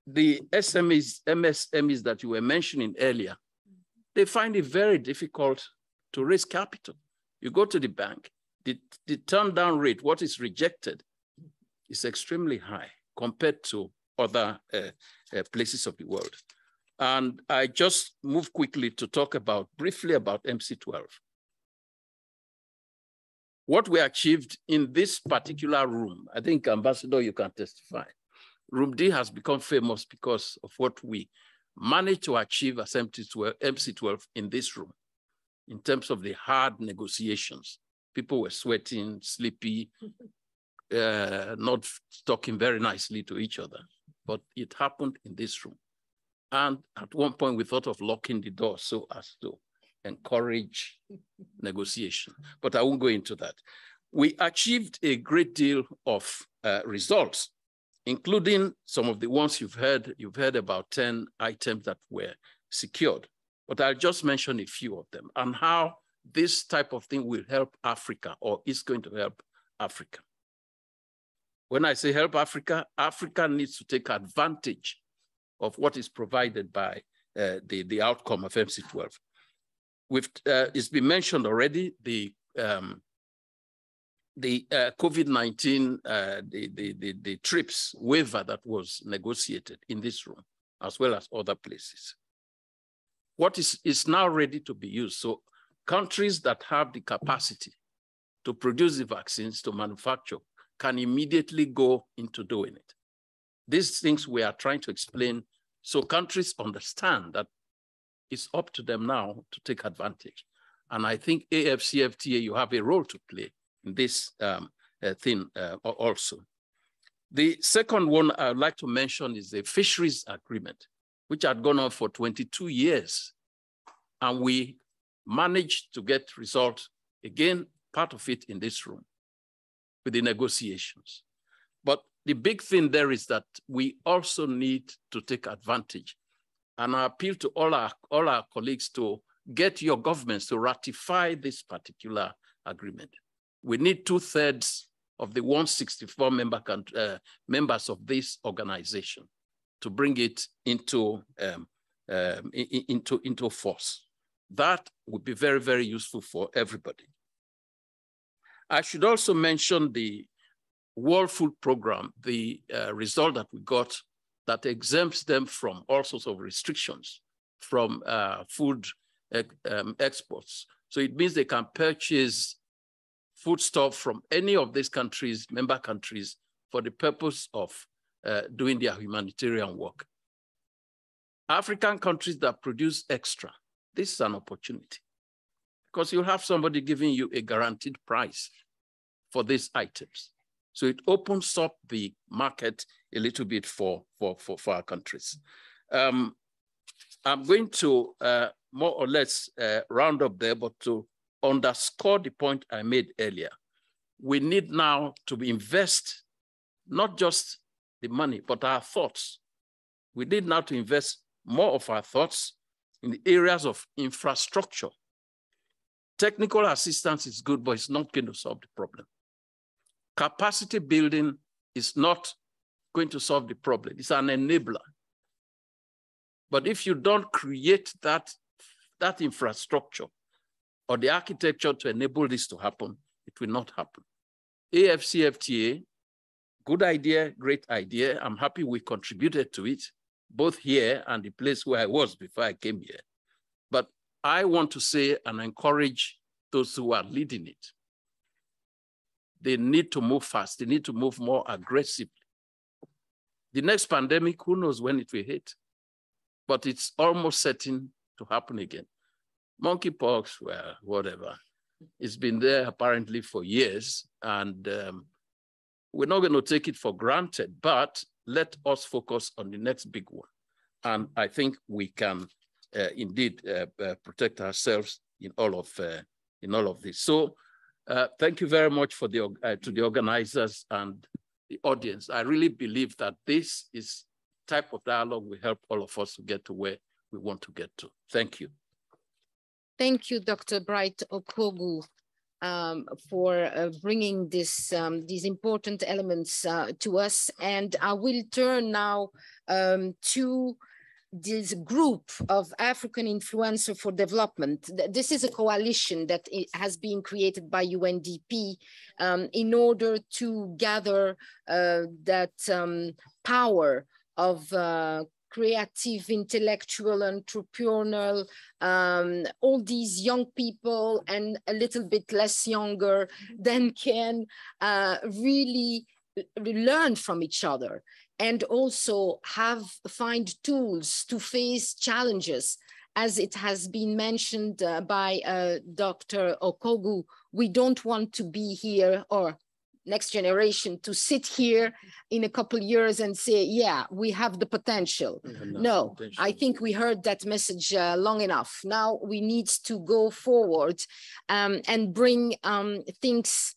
The SMEs, MSMEs that you were mentioning earlier, they find it very difficult to raise capital. You go to the bank, the turn down rate, what is rejected, is extremely high compared to other places of the world. And I just move quickly to talk briefly about MC12. What we achieved in this particular room, I think, Ambassador, you can testify. Room D has become famous because of what we managed to achieve as MC12 in this room, in terms of the hard negotiations. People were sweating, sleepy, not talking very nicely to each other, but it happened in this room. And at one point we thought of locking the door so as to encourage negotiation, but I won't go into that. We achieved a great deal of results, including some of the ones you've heard. You've heard about 10 items that were secured, but I'll just mention a few of them and how this type of thing will help Africa, or is going to help Africa. When I say help Africa, Africa needs to take advantage of what is provided by the outcome of MC12. It's been mentioned already, the the COVID-19, the TRIPS waiver that was negotiated in this room, as well as other places. What is now ready to be used. So countries that have the capacity to produce the vaccines, to manufacture, can immediately go into doing it. These things we are trying to explain so countries understand that it's up to them now to take advantage. And I think AFCFTA, you have a role to play in this thing also. The second one I'd like to mention is the fisheries agreement, which had gone on for 22 years. And we managed to get results, again, part of it in this room with the negotiations. But the big thing there is that we also need to take advantage. And I appeal to all our colleagues to get your governments to ratify this particular agreement. We need 2/3 of the 164 members of this organization to bring it into force. That would be very, very useful for everybody. I should also mention the World Food Program, the result that we got that exempts them from all sorts of restrictions from food exports. So it means they can purchase foodstuff from any of these countries, member countries, for the purpose of doing their humanitarian work. African countries that produce extra, this is an opportunity because you'll have somebody giving you a guaranteed price for these items. So it opens up the market a little bit for our countries. I'm going to more or less round up there, but to underscore the point I made earlier, we need now to invest not just the money, but our thoughts. We need now to invest more of our thoughts in the areas of infrastructure. Technical assistance is good, but it's not going to solve the problem. Capacity building is not going to solve the problem. It's an enabler. But if you don't create that infrastructure or the architecture to enable this to happen, it will not happen. AFCFTA, good idea, great idea. I'm happy we contributed to it, both here and the place where I was before I came here. But I want to say and encourage those who are leading it. They need to move fast. They need to move more aggressively. The next pandemic, who knows when it will hit? But it's almost certain to happen again. Monkeypox, well, whatever. It's been there apparently for years, and we're not going to take it for granted, but let us focus on the next big one. And I think we can indeed protect ourselves in all of this. So thank you very much for to the organizers and the audience. I really believe that this is type of dialogue will help all of us to get to where we want to get to. Thank you. Thank you, Dr. Bright Okogu, for bringing this, these important elements to us. And I will turn now to this group of African Influencers for Development. This is a coalition that has been created by UNDP in order to gather that power of creative, intellectual, entrepreneurial, all these young people and a little bit less younger, then can really learn from each other and also find tools to face challenges. As it has been mentioned by Dr. Okogu, we don't want to be here, or next generation to sit here in a couple of years and say, yeah, we have the potential. No, I think we heard that message long enough. Now we need to go forward and bring things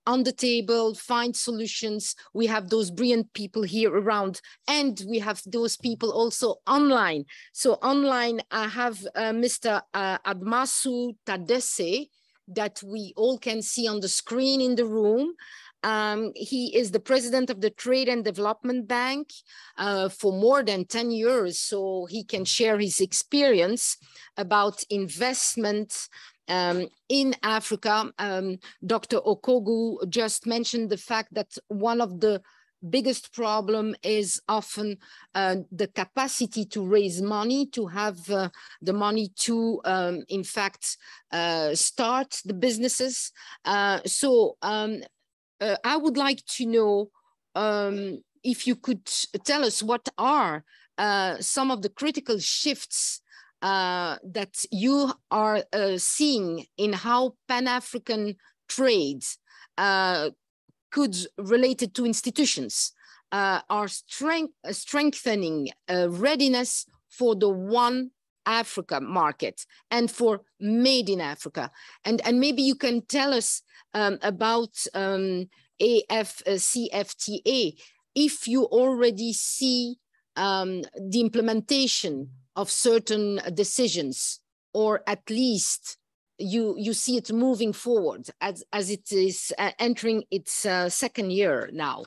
on the table, find solutions. We have those brilliant people here around, and we have those people also online. So online, I have Mr. Admasu Tadesse, that we all can see on the screen in the room. He is the president of the Trade and Development Bank for more than 10 years, so he can share his experience about investment in Africa. Dr. Okogu just mentioned the fact that one of the biggest problem is often the capacity to raise money, to have the money to, in fact, start the businesses. I would like to know if you could tell us what are some of the critical shifts that you are seeing in how Pan-African trade could, related to institutions, are strengthening readiness for the one Africa market and for Made in Africa. And maybe you can tell us about AFCFTA, if you already see the implementation of certain decisions, or at least you see it moving forward as it is entering its second year now.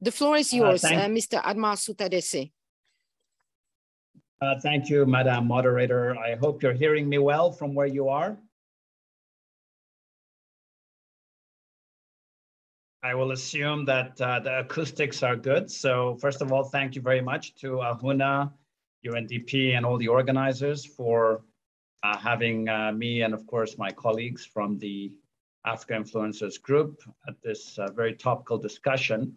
The floor is yours, Mr. Admasu Tadesse. Thank you, Madam Moderator. I hope you're hearing me well from where you are. I will assume that the acoustics are good. So first of all, thank you very much to Ahuna, UNDP, and all the organizers for having me and, of course, my colleagues from the Africa Influencers Group at this very topical discussion.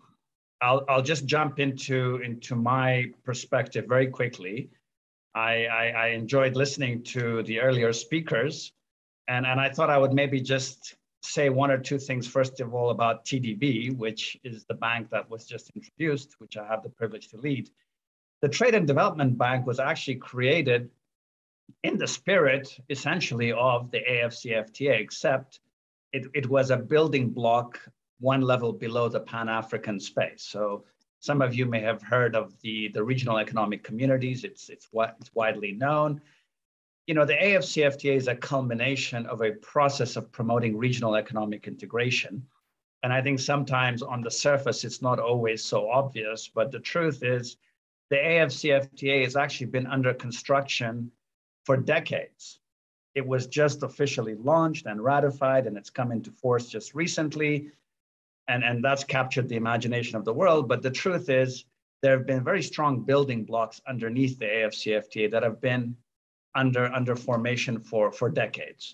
I'll just jump into my perspective very quickly. I enjoyed listening to the earlier speakers, and I thought I would maybe just say one or two things, first of all, about TDB, which is the bank that was just introduced, which I have the privilege to lead. The Trade and Development Bank was actually created in the spirit, essentially, of the AFCFTA, except it was a building block one level below the Pan-African space. So some of you may have heard of the regional economic communities. It's widely known. You know, the AFCFTA is a culmination of a process of promoting regional economic integration. And I think sometimes on the surface, it's not always so obvious, but the truth is the AFCFTA has actually been under construction for decades. It was just officially launched and ratified, and it's come into force just recently. And that's captured the imagination of the world. But the truth is there have been very strong building blocks underneath the AFCFTA that have been under formation for decades.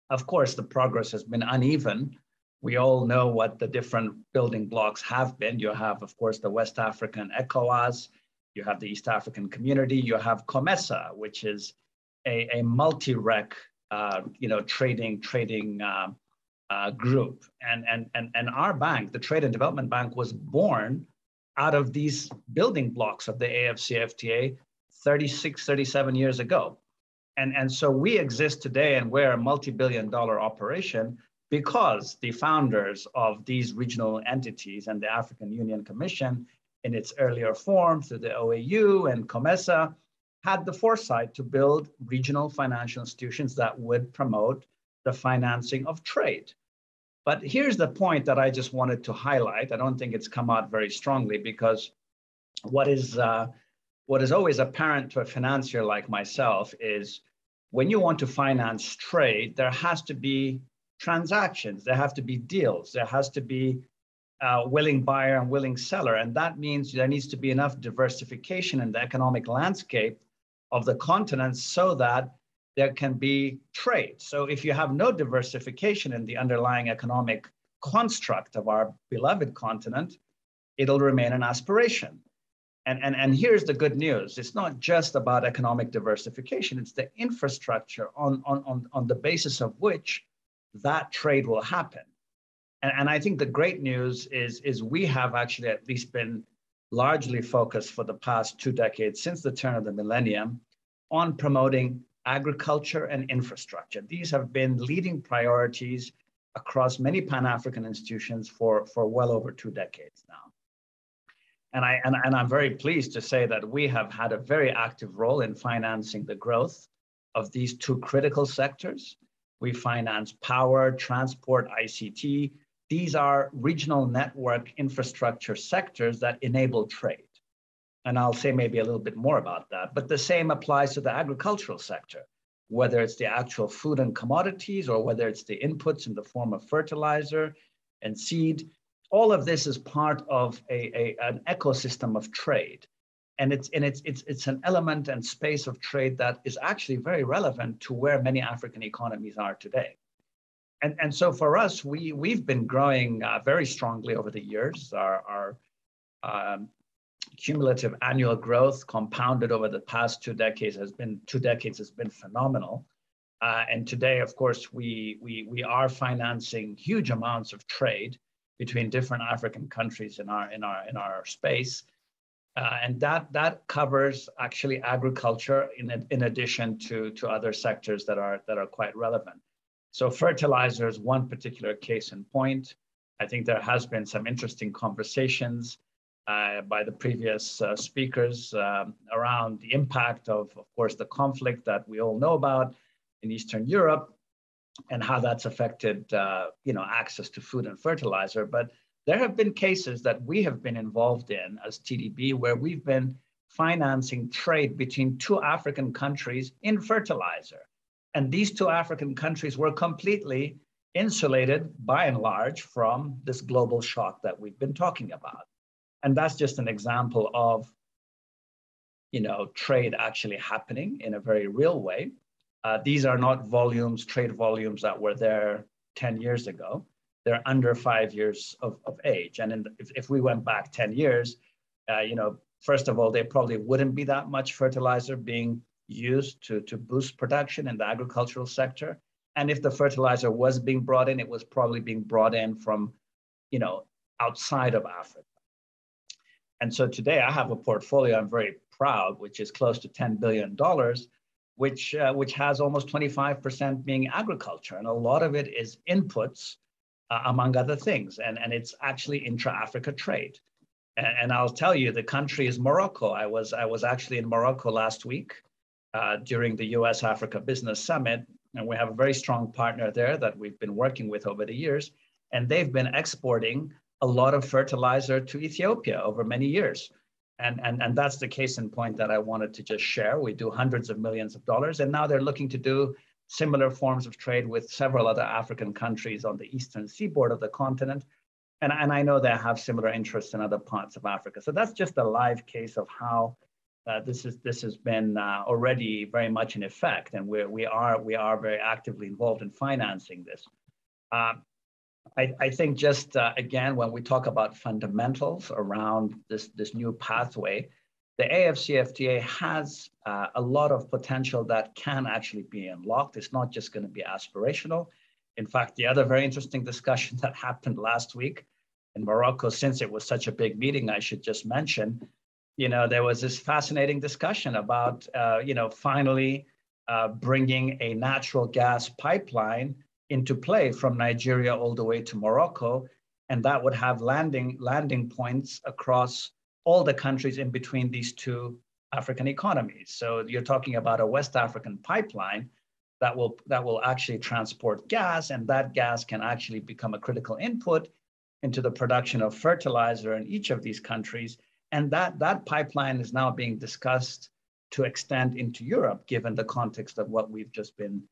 Of course, the progress has been uneven. We all know what the different building blocks have been. You have, of course, the West African ECOWAS, you have the East African Community, you have COMESA, which is a multi-rec trading group. And our bank, the Trade and Development Bank, was born out of these building blocks of the AFCFTA 36, 37 years ago. And so we exist today, and we're a multi-billion-dollar operation because the founders of these regional entities and the African Union Commission in its earlier form through the OAU and COMESA had the foresight to build regional financial institutions that would promote the financing of trade. But here's the point that I just wanted to highlight. I don't think it's come out very strongly, because what is always apparent to a financier like myself is when you want to finance trade, there has to be transactions, there have to be deals, there has to be a willing buyer and willing seller. And that means there needs to be enough diversification in the economic landscape of the continent so that there can be trade. So if you have no diversification in the underlying economic construct of our beloved continent, it'll remain an aspiration. And here's the good news. It's not just about economic diversification. It's the infrastructure on the basis of which that trade will happen. And I think the great news is we have actually at least been largely focused for the past 2 decades since the turn of the millennium on promoting agriculture and infrastructure. These have been leading priorities across many Pan-African institutions for well over 2 decades now. And I'm very pleased to say that we have had a very active role in financing the growth of these 2 critical sectors. We finance power, transport, ICT, these are regional network infrastructure sectors that enable trade. And I'll say maybe a little bit more about that, but the same applies to the agricultural sector, whether it's the actual food and commodities or whether it's the inputs in the form of fertilizer and seed. All of this is part of an ecosystem of trade. And it's an element and space of trade that is actually very relevant to where many African economies are today. And so for us, we've been growing very strongly over the years. Our cumulative annual growth compounded over the past 2 decades has been phenomenal. And today, of course, we are financing huge amounts of trade between different African countries in our space. And that covers actually agriculture in addition to other sectors that are quite relevant. So fertilizer is one particular case in point. I think there has been some interesting conversations by the previous speakers around the impact of course, the conflict that we all know about in Eastern Europe and how that's affected, access to food and fertilizer. But there have been cases that we have been involved in as TDB where we've been financing trade between 2 African countries in fertilizer. And these 2 African countries were completely insulated by and large from this global shock that we've been talking about. And that's just an example of, trade actually happening in a very real way. These are not trade volumes that were there 10 years ago. They're under 5 years of age. And if we went back 10 years, first of all, there probably wouldn't be that much fertilizer being used to boost production in the agricultural sector. And if the fertilizer was being brought in, it was probably being brought in from, outside of Africa. And so today I have a portfolio I'm very proud, which is close to $10 billion, which has almost 25% being agriculture. And a lot of it is inputs, among other things. And it's actually intra-Africa trade. And I'll tell you, the country is Morocco. I was actually in Morocco last week during the US Africa Business Summit. And we have a very strong partner there that we've been working with over the years. And they've been exporting a lot of fertilizer to Ethiopia over many years. And that's the case in point that I wanted to just share. We do hundreds of millions of dollars. And now they're looking to do similar forms of trade with several other African countries on the eastern seaboard of the continent. And I know they have similar interests in other parts of Africa. So that's just a live case of how this has been already very much in effect, and we are very actively involved in financing this. I think just again, when we talk about fundamentals around this new pathway, the AFCFTA has a lot of potential that can actually be unlocked. It's not just going to be aspirational. In fact, the other very interesting discussion that happened last week in Morocco, since it was such a big meeting, I should just mention, there was this fascinating discussion about, finally bringing a natural gas pipeline into play from Nigeria all the way to Morocco. And that would have landing points across all the countries in between these 2 African economies. So you're talking about a West African pipeline that will actually transport gas, and that gas can actually become a critical input into the production of fertilizer in each of these countries. And that pipeline is now being discussed to extend into Europe, given the context of what we've just been,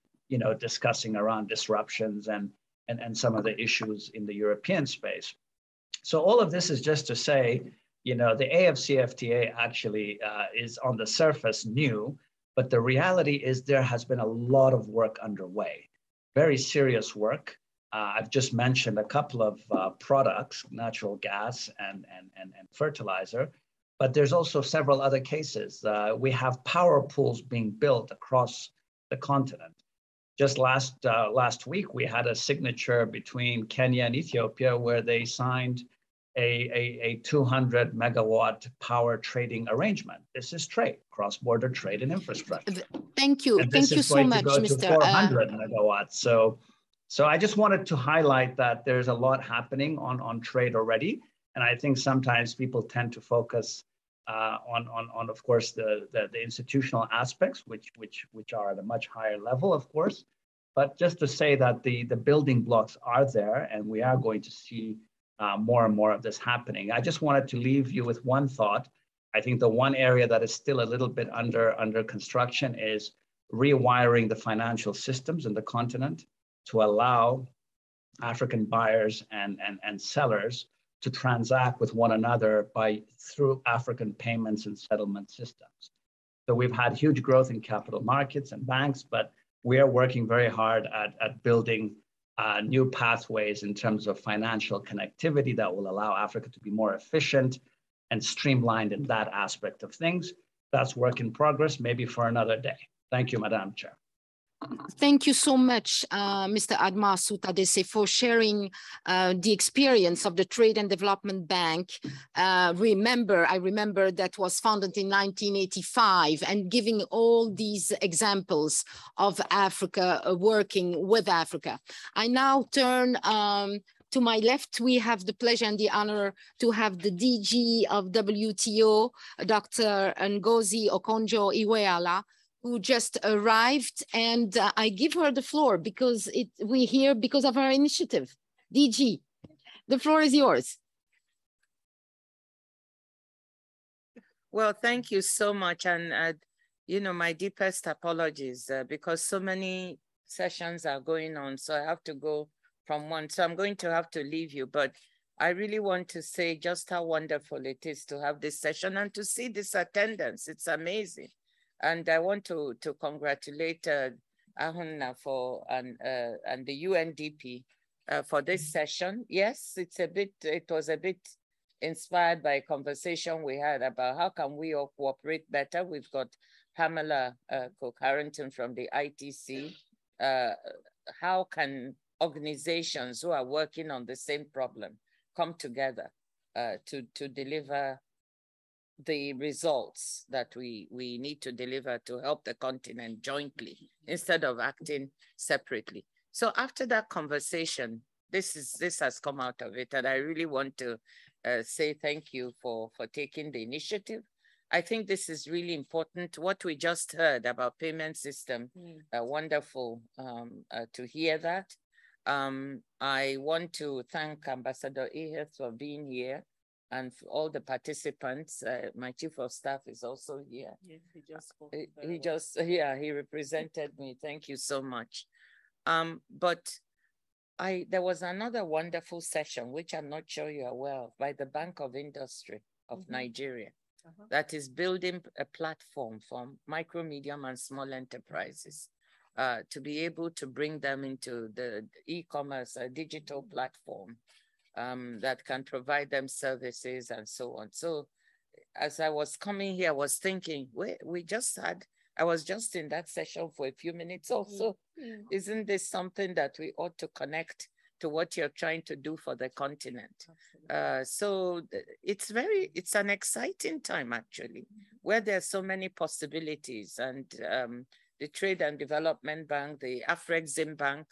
discussing around disruptions and some of the issues in the European space. So all of this is just to say, the AFCFTA actually is on the surface new, but the reality is there has been a lot of work underway, very serious work. I've just mentioned a couple of products, natural gas and fertilizer, but there's also several other cases. We have power pools being built across the continent. Just last week, we had a signature between Kenya and Ethiopia where they signed a 200 megawatt power trading arrangement. This is trade, cross-border trade and infrastructure. Thank you. Thank you so much, Mr. 400 megawatts. So I just wanted to highlight that there's a lot happening on trade already. And I think sometimes people tend to focus on of course, the institutional aspects, which are at a much higher level, of course. But just to say that the building blocks are there, and we are going to see more and more of this happening. I just wanted to leave you with one thought. I think the one area that is still a little bit under construction is rewiring the financial systems in the continent to allow African buyers and sellers to transact with one another through African payments and settlement systems. So we've had huge growth in capital markets and banks, but we are working very hard at building new pathways in terms of financial connectivity that will allow Africa to be more efficient and streamlined in that aspect of things. That's work in progress, maybe for another day. Thank you, Madam Chair. Thank you so much, Mr. Admasu Tadesse, for sharing the experience of the Trade and Development Bank. I remember that was founded in 1985 and giving all these examples of Africa, working with Africa. I now turn to my left. We have the pleasure and the honor to have the DG of WTO, Dr. Ngozi Okonjo-Iweala, who just arrived, and I give her the floor because we're here because of her initiative. DG, the floor is yours. Well, thank you so much. And, you know, my deepest apologies because so many sessions are going on. So I have to go from one. So I'm going to have to leave you. But I really want to say just how wonderful it is to have this session and to see this attendance. It's amazing. And I want to congratulate Ahunna and the UNDP for this session. Yes, it was a bit inspired by a conversation we had about how can we all cooperate better. We've got Pamela Cook-Harrington from the ITC. How can organizations who are working on the same problem come together to deliver the results that we need to deliver to help the continent jointly instead of acting separately. So after that conversation, this has come out of it, and I really want to say thank you for taking the initiative. I think this is really important. What we just heard about payment system, wonderful to hear that. I want to thank Ambassador Eheth for being here, and for all the participants. My chief of staff is also here. Yes, he represented me. Thank you so much. But there was another wonderful session, which I'm not sure you are aware of, by the Bank of Industry of Nigeria, that is building a platform for micro, medium, and small enterprises to be able to bring them into the e-commerce, digital platform that can provide them services and so on. So as I was coming here, I was thinking, I was just in that session for a few minutes also. Isn't this something that we ought to connect to what you're trying to do for the continent? So it's an exciting time actually, where there's so many possibilities. And the Trade and Development Bank, the Afrexim Bank,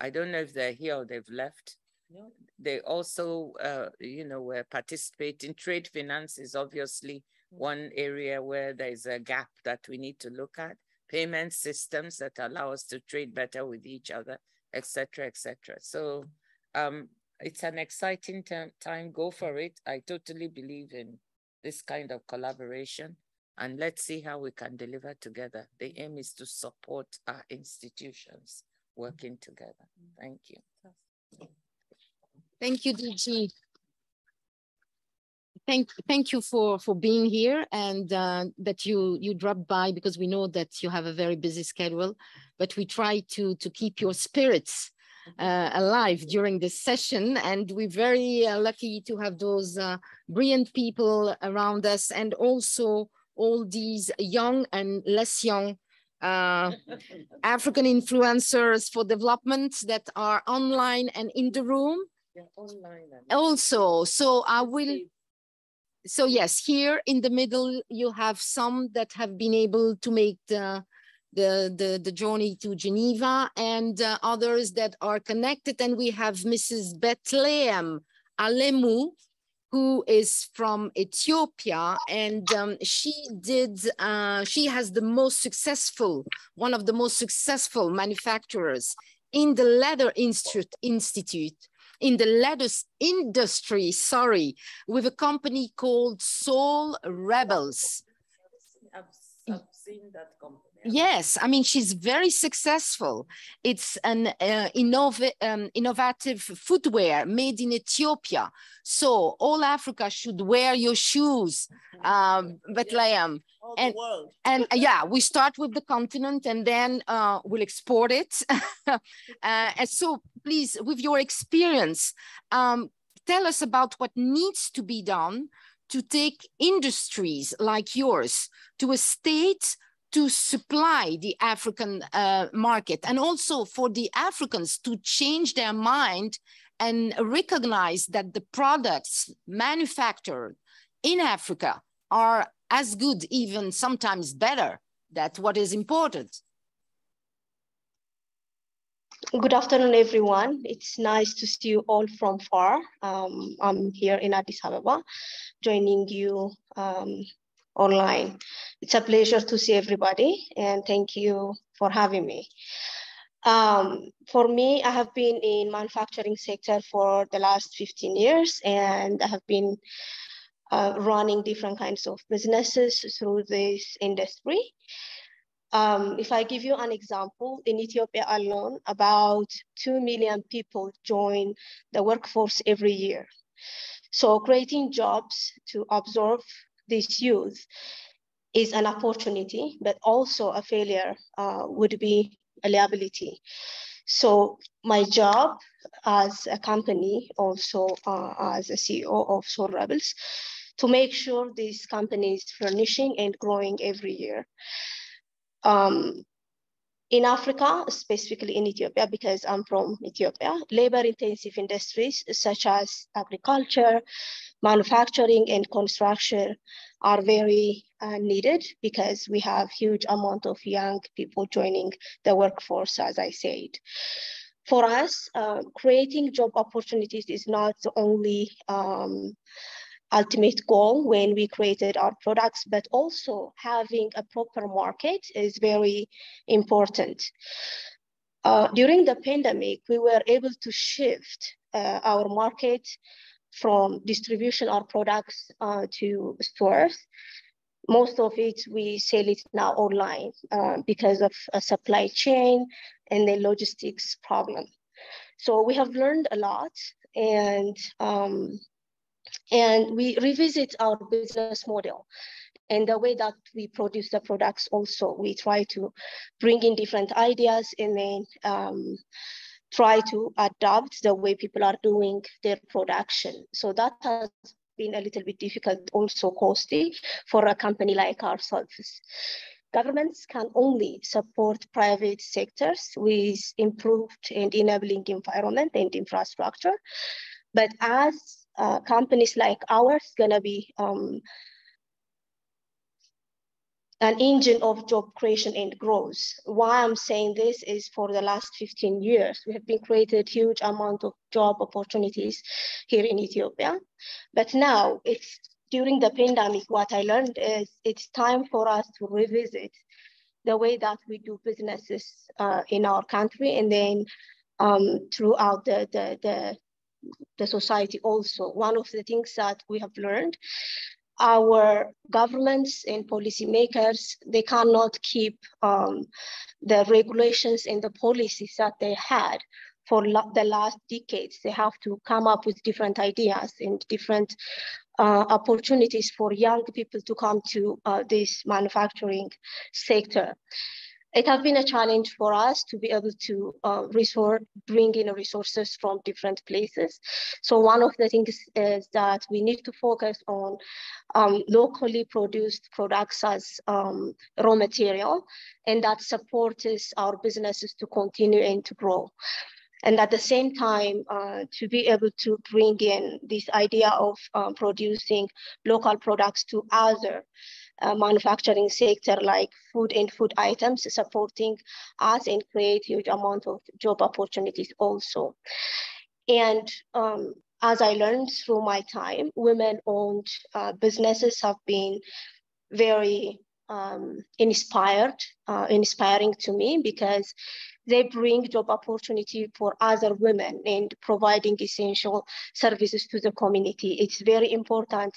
I don't know if they're here or they've left. No. They also, were participating. Trade finance is obviously one area where there's a gap that we need to look at. Payment systems that allow us to trade better with each other, et cetera, et cetera. So it's an exciting time. Go for it. I totally believe in this kind of collaboration. And let's see how we can deliver together. The aim is to support our institutions working together. Thank you. Thank you, DG. Thank you for being here, and that you dropped by, because we know that you have a very busy schedule, but we try to keep your spirits alive during this session, and we're very lucky to have those brilliant people around us, and also all these young and less young African influencers for development that are online and in the room. Also, so yes, here in the middle, you have some that have been able to make the journey to Geneva, and others that are connected. And we have Mrs. Bethlehem Alemu, who is from Ethiopia, and she has the most successful, one of the most successful manufacturers in the leather institute, in the leather industry, sorry, with a company called Soul Rebels. I've seen that company. Yes, I mean, she's very successful. It's an innovative footwear made in Ethiopia. So all Africa should wear your shoes, Bethlehem. And yeah, we start with the continent and then we'll export it. And so please, with your experience, tell us about what needs to be done to take industries like yours to a state to supply the African market, and also for the Africans to change their mind and recognize that the products manufactured in Africa are as good, even sometimes better, than what is imported. Good afternoon, everyone. It's nice to see you all from far. I'm here in Addis Ababa, joining you online. It's a pleasure to see everybody, and thank you for having me. For me, I have been in manufacturing sector for the last 15 years, and I have been running different kinds of businesses through this industry. If I give you an example, in Ethiopia alone, about 2 million people join the workforce every year. So creating jobs to absorb this youth is an opportunity, but also a failure would be a liability. So my job as a company, also as a CEO of Soul Rebels, to make sure this company is flourishing and growing every year. In Africa, specifically in Ethiopia, because I'm from Ethiopia, labor-intensive industries such as agriculture, manufacturing, and construction are very needed because we have huge amount of young people joining the workforce, as I said. For us, creating job opportunities is not the only ultimate goal when we created our products, but also having a proper market is very important. During the pandemic, we were able to shift our market from distribution of products to stores. Most of it, we sell it now online because of a supply chain and the logistics problem. So we have learned a lot, and we revisit our business model and the way that we produce the products also. We try to bring in different ideas and then try to adapt the way people are doing their production. So that has been a little bit difficult, also costly for a company like ourselves. Governments can only support private sectors with improved and enabling environment and infrastructure. But as companies like ours gonna be an engine of job creation and growth. Why I'm saying this is for the last 15 years, we have been created huge amount of job opportunities here in Ethiopia. But now it's during the pandemic, what I learned is it's time for us to revisit the way that we do businesses in our country, and then throughout the society also. One of the things that we have learned, our governments and policymakers, they cannot keep the regulations and the policies that they had for the last decades. They have to come up with different ideas and different opportunities for young people to come to this manufacturing sector. It has been a challenge for us to be able to bring in resources from different places. So one of the things is that we need to focus on locally produced products as raw material, and that supports our businesses to continue and to grow. And at the same time, to be able to bring in this idea of producing local products to other manufacturing sector like food and food items, supporting us and create huge amount of job opportunities also. And as I learned through my time, women-owned businesses have been very inspiring to me, because they bring job opportunity for other women and providing essential services to the community. It's very important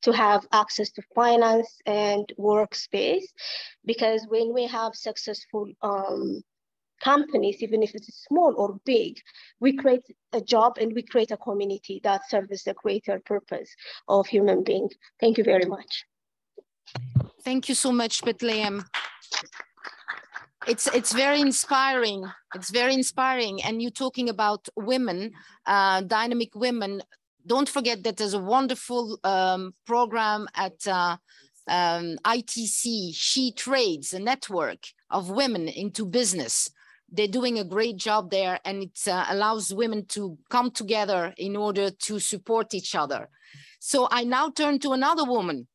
to have access to finance and workspace, because when we have successful companies, even if it's small or big, we create a job and we create a community that serves the greater purpose of human being. Thank you very much. Thank you so much, Bethlehem. It's very inspiring. It's very inspiring. And you're talking about women, dynamic women. Don't forget that there's a wonderful program at ITC, She Trades, a network of women into business. They're doing a great job there, and it allows women to come together in order to support each other. So I now turn to another woman.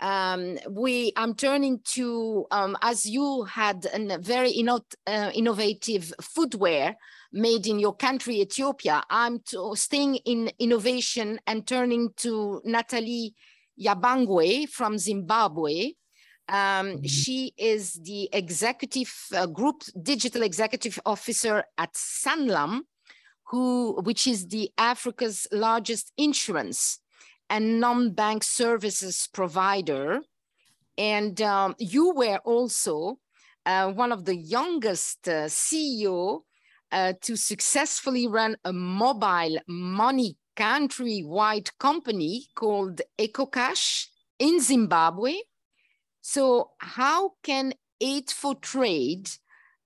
I'm turning to, as you had a very innovative footwear made in your country, Ethiopia, I'm staying in innovation and turning to Natalie Yabangwe from Zimbabwe. She is the executive group digital executive officer at Sanlam, which is the Africa's largest insurance and non-bank services provider. And you were also one of the youngest CEO to successfully run a mobile money countrywide company called EcoCash in Zimbabwe. So how can Aid4Trade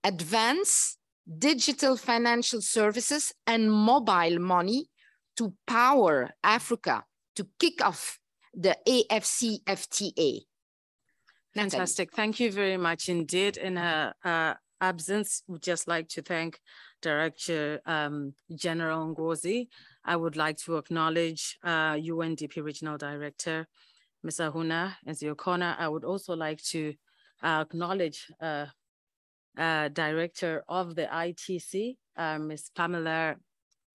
advance digital financial services and mobile money to power Africa to kick off the AFCFTA? Fantastic. Thank you very much indeed. In her absence, we'd just like to thank Director General Ngozi. I would like to acknowledge UNDP Regional Director, Ms. Ahuna Nziokona. I would also like to acknowledge Director of the ITC, Ms. Pamela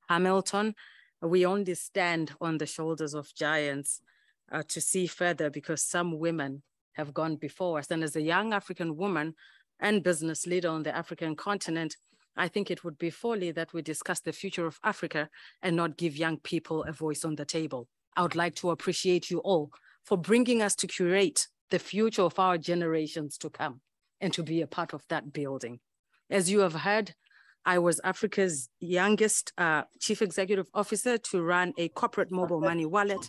Hamilton. We only stand on the shoulders of giants to see further, because some women have gone before us. And as a young African woman and business leader on the African continent, I think it would be folly that we discuss the future of Africa and not give young people a voice on the table. I would like to appreciate you all for bringing us to curate the future of our generations to come and to be a part of that building. As you have heard, I was Africa's youngest chief executive officer to run a corporate mobile money wallet,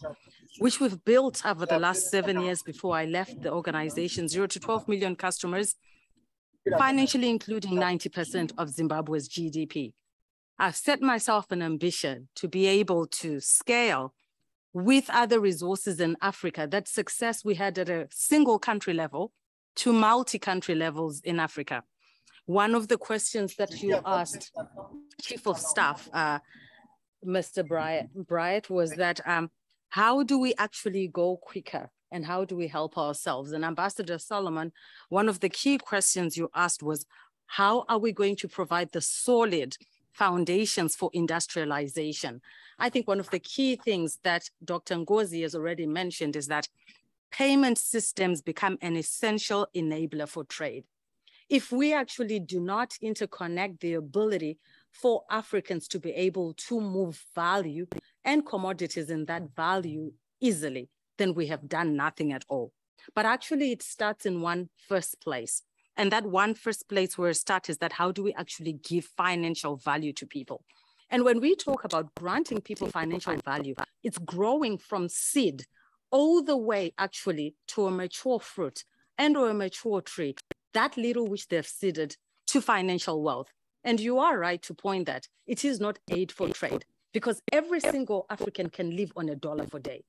which we've built over the last 7 years before I left the organization, 0 to 12 million customers, financially including 90% of Zimbabwe's GDP. I've set myself an ambition to be able to scale with other resources in Africa, that success we had at a single country level to multi-country levels in Africa. One of the questions that you asked Chief of Staff, Mr. Bryant, was that how do we actually go quicker and how do we help ourselves? And Ambassador Solomon, one of the key questions you asked was, how are we going to provide the solid foundations for industrialization? I think one of the key things that Dr. Ngozi has already mentioned is that payment systems become an essential enabler for trade. If we actually do not interconnect the ability for Africans to be able to move value and commodities in that value easily, then we have done nothing at all. But actually it starts in one first place. And that one first place where it starts is that how do we actually give financial value to people? And when we talk about granting people financial value, it's growing from seed all the way actually to a mature fruit and or a mature tree, that little which they've seeded to financial wealth. And you are right to point that it is not Aid4Trade, because every single African can live on $1 per day.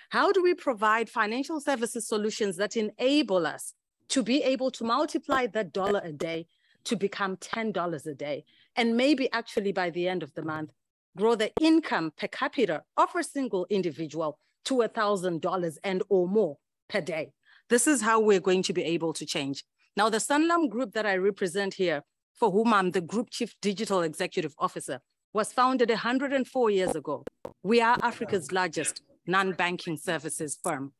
How do we provide financial services solutions that enable us to be able to multiply that $1 a day to become $10 a day? And maybe actually by the end of the month, grow the income per capita of a single individual to $1,000 and or more per day. This is how we're going to be able to change. Now, the Sanlam Group that I represent here, for whom I'm the Group Chief Digital Executive Officer, was founded 104 years ago We are Africa's largest non-banking services firm.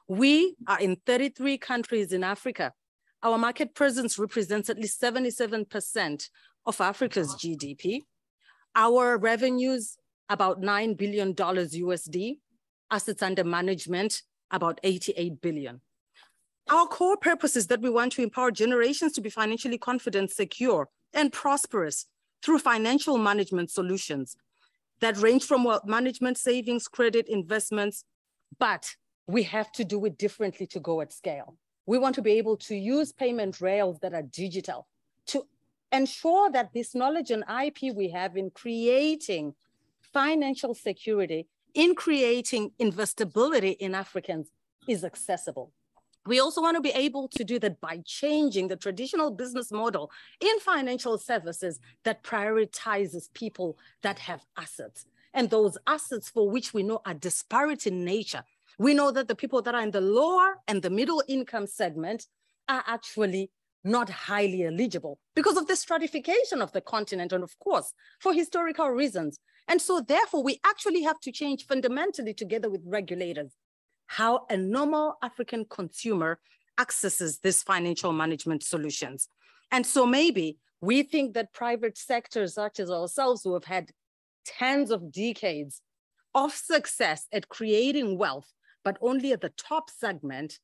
We are in 33 countries in Africa. Our market presence represents at least 77% of Africa's GDP. Our revenues, about $9 billion USD. Assets under management, about 88 billion. Our core purpose is that we want to empower generations to be financially confident, secure, and prosperous through financial management solutions that range from wealth management, savings, credit, investments, but we have to do it differently to go at scale. We want to be able to use payment rails that are digital to ensure that this knowledge and IP we have in creating financial security, in creating investability in Africans is accessible. We also want to be able to do that by changing the traditional business model in financial services that prioritizes people that have assets. And those assets for which we know are disparate in nature. We know that the people that are in the lower and the middle income segment are actually not highly eligible because of the stratification of the continent and of course, for historical reasons. And so therefore we actually have to change fundamentally together with regulators how a normal African consumer accesses these financial management solutions. And so maybe we think that private sectors such as ourselves who have had tens of decades of success at creating wealth, but only at the top segment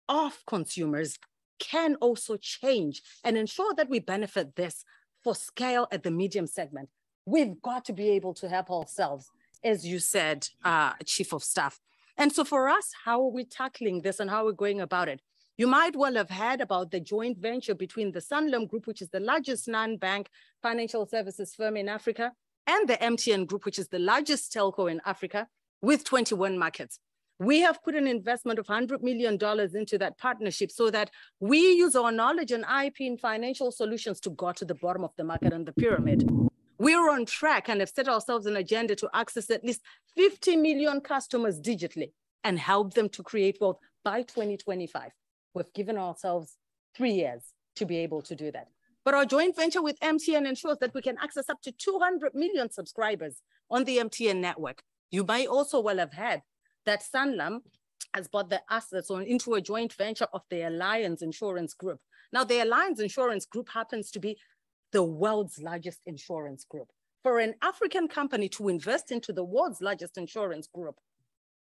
of consumers can also change and ensure that we benefit this for scale at the medium segment. We've got to be able to help ourselves, as you said, Chief of Staff. And so for us, how are we tackling this and how we're going about it? You might well have heard about the joint venture between the Sanlam Group, which is the largest non-bank financial services firm in Africa, and the MTN Group, which is the largest telco in Africa with 21 markets. We have put an investment of $100 million into that partnership so that we use our knowledge and IP in financial solutions to go to the bottom of the market and the pyramid. We're on track and have set ourselves an agenda to access at least 50 million customers digitally and help them to create wealth by 2025. We've given ourselves 3 years to be able to do that. But our joint venture with MTN ensures that we can access up to 200 million subscribers on the MTN network. You might also well have had that Sanlam has bought the assets into a joint venture of the Alliance Insurance Group. Now, the Alliance Insurance Group happens to be the world's largest insurance group. For an African company to invest into the world's largest insurance group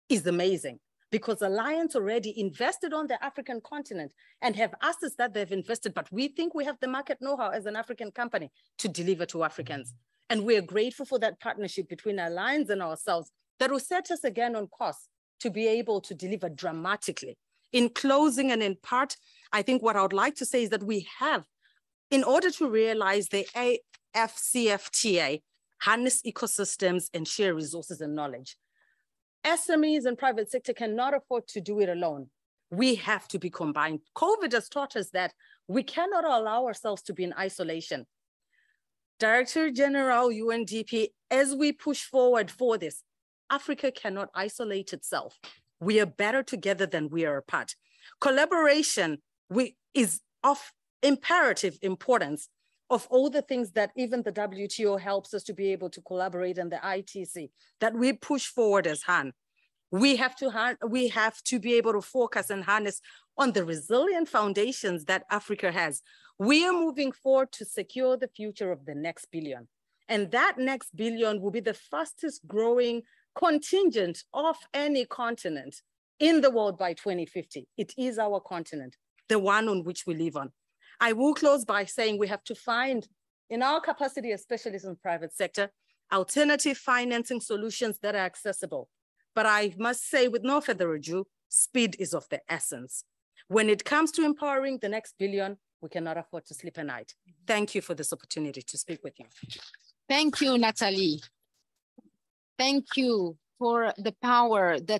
is amazing because Alliance already invested on the African continent and have assets that they've invested, but we think we have the market know-how as an African company to deliver to Africans. And we're grateful for that partnership between Alliance and ourselves that will set us again on course to be able to deliver dramatically. In closing and in part, I think what I would like to say is that we have, in order to realize the AFCFTA, harness ecosystems and share resources and knowledge. SMEs and private sector cannot afford to do it alone. We have to be combined. COVID has taught us that we cannot allow ourselves to be in isolation. Director General UNDP, as we push forward for this, Africa cannot isolate itself. We are better together than we are apart. Collaboration is of imperative importance of all the things that even the WTO helps us to be able to collaborate in the ITC, that we push forward as HAN. We have to be able to focus and harness on the resilient foundations that Africa has. We are moving forward to secure the future of the next billion. And that next billion will be the fastest growing contingent of any continent in the world by 2050. It is our continent, the one on which we live on. I will close by saying we have to find, in our capacity as specialists in the private sector, alternative financing solutions that are accessible. But I must say, with no further ado, speed is of the essence. When it comes to empowering the next billion, we cannot afford to sleep at night. Thank you for this opportunity to speak with you. Thank you, Natalie. Thank you for the power that